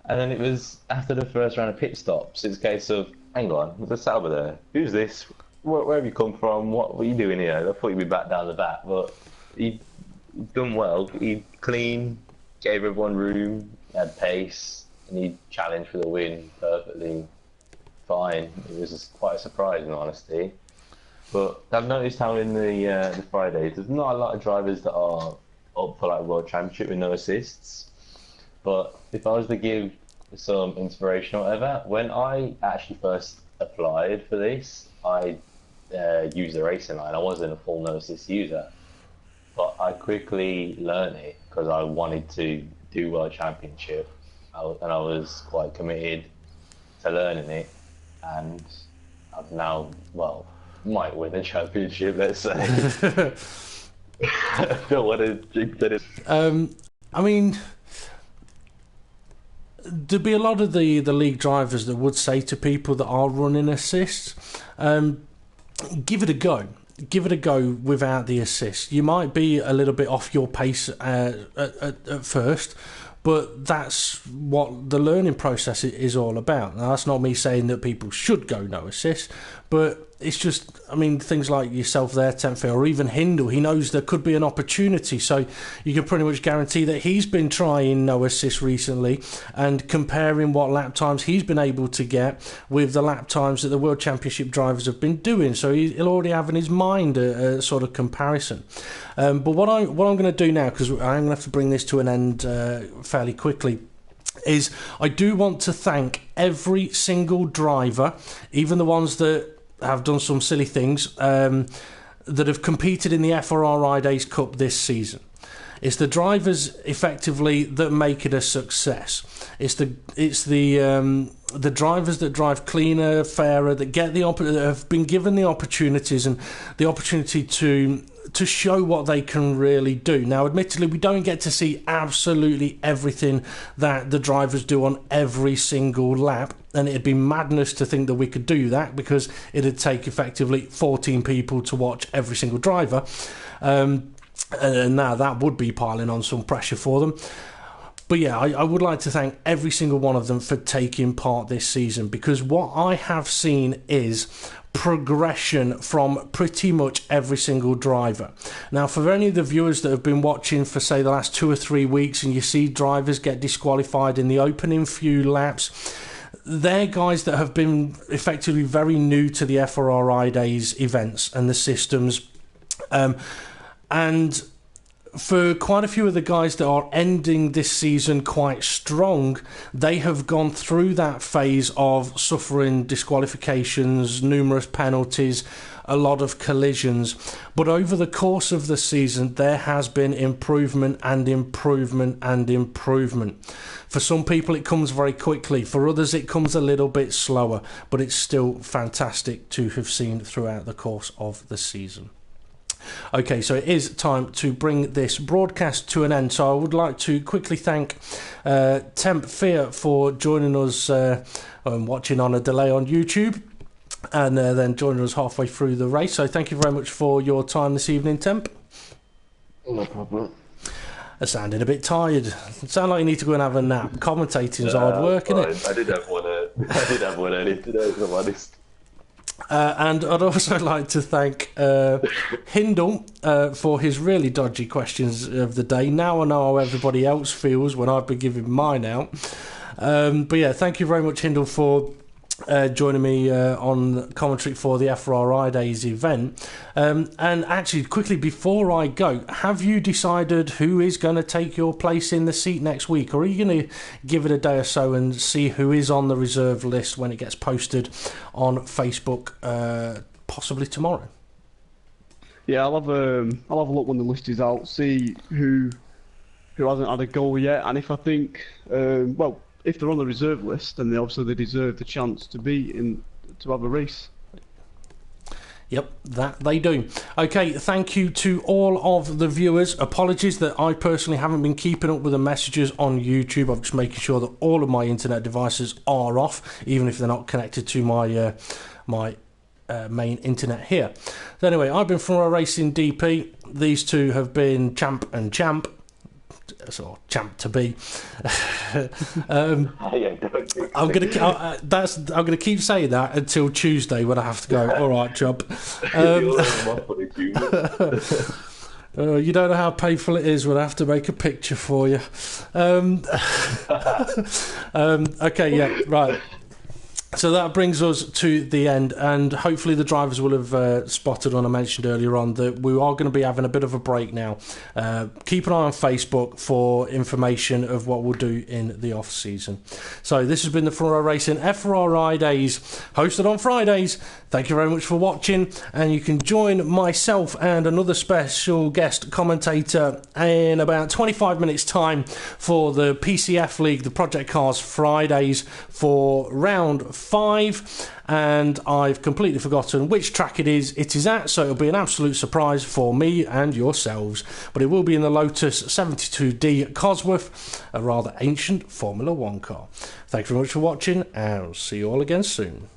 And then it was after the first round of pit stops, it's a case of, hang on, there's a Sauber there. Who's this? Where have you come from? What are you doing here? I thought you'd be back down the back, but he'd done well. He clean, gave everyone room, had pace, and he challenged for the win perfectly fine. It was just quite a surprise, in honesty. But I've noticed how in the Fridays, there's not a lot of drivers that are up for like World Championship with no assists. But if I was to give some inspiration or whatever, when I actually first applied for this, I used the racing line. I wasn't a full no assist user, but I quickly learned it because I wanted to do World Championship, and I was quite committed to learning it, and I've now, might win the championship, let's say. I don't want to jinx it. I mean, there'd be a lot of the league drivers that would say to people that are running assists, give it a go. Give it a go without the assist. You might be a little bit off your pace at first, but that's what the learning process is all about. Now, that's not me saying that people should go no assist, but it's just, I mean, things like yourself there, TEMPFEAR, or even HiNDLE, he knows there could be an opportunity, so you can pretty much guarantee that he's been trying no assist recently and comparing what lap times he's been able to get with the lap times that the World Championship drivers have been doing, so he'll already have in his mind a sort of comparison. But what I'm going to do now, because I'm going to have to bring this to an end fairly quickly, is I do want to thank every single driver, even the ones that have done some silly things, that have competed in the FRR-idays Cup this season. It's the drivers effectively that make it a success. It's the drivers that drive cleaner, fairer, that that have been given the opportunities and the opportunity to show what they can really do. Now, admittedly, we don't get to see absolutely everything that the drivers do on every single lap, and it'd be madness to think that we could do that, because it'd take effectively 14 people to watch every single driver, and now that would be piling on some pressure for them. But yeah, I would like to thank every single one of them for taking part this season, because what I have seen is progression from pretty much every single driver. Now, for any of the viewers that have been watching for, say, the last 2 or 3 weeks, and you see drivers get disqualified in the opening few laps, they're guys that have been effectively very new to the FRR-idays events and the systems, and for quite a few of the guys that are ending this season quite strong, they have gone through that phase of suffering disqualifications, numerous penalties, a lot of collisions. But over the course of the season, there has been improvement and improvement and improvement. For some people, it comes very quickly. For others, it comes a little bit slower. But it's still fantastic to have seen throughout the course of the season. Okay, so it is time to bring this broadcast to an end. So I would like to quickly thank TEMPFEAR for joining us, watching on a delay on YouTube, and then joining us halfway through the race. So thank you very much for your time this evening, Temp. No problem. Sounding a bit tired. Sound like you need to go and have a nap. Commentating's hard work, isn't it? I did have one earlier today, if I'm honest. And I'd also like to thank HiNDLE for his really dodgy questions of the day. Now I know how everybody else feels when I've been giving mine out. But yeah, thank you very much, HiNDLE, for joining me on commentary for the FRR-idays event. And actually, quickly before I go, have you decided who is going to take your place in the seat next week? Or are you going to give it a day or so and see who is on the reserve list when it gets posted on Facebook, possibly tomorrow? Yeah, I'll have a look when the list is out, see who hasn't had a goal yet, and if I think, if they're on the reserve list, then they deserve the chance to have a race. Yep, that they do. Okay, thank you to all of the viewers. Apologies that I personally haven't been keeping up with the messages on YouTube. I'm just making sure that all of my internet devices are off, even if they're not connected to my main internet here. So anyway, I've been FRR Racing DP. These two have been Champ and Champ. Or champ to be. I'm gonna keep saying that until Tuesday when I have to go. All right, Chump. You don't know how painful it is when I have to make a picture for you. Okay, yeah, right. So that brings us to the end, and hopefully the drivers will have spotted what I mentioned earlier on, that we are going to be having a bit of a break now. Keep an eye on Facebook for information of what we'll do in the off-season. So this has been the FRR Racing FRR-idays, hosted on Fridays. Thank you very much for watching, and you can join myself and another special guest commentator in about 25 minutes time for the PCF League, the Project Cars Fridays, for round 5, and I've completely forgotten which track it is at, so it'll be an absolute surprise for me and yourselves, but it will be in the Lotus 72D Cosworth, a rather ancient Formula 1 car. Thank you very much for watching, and I'll see you all again soon.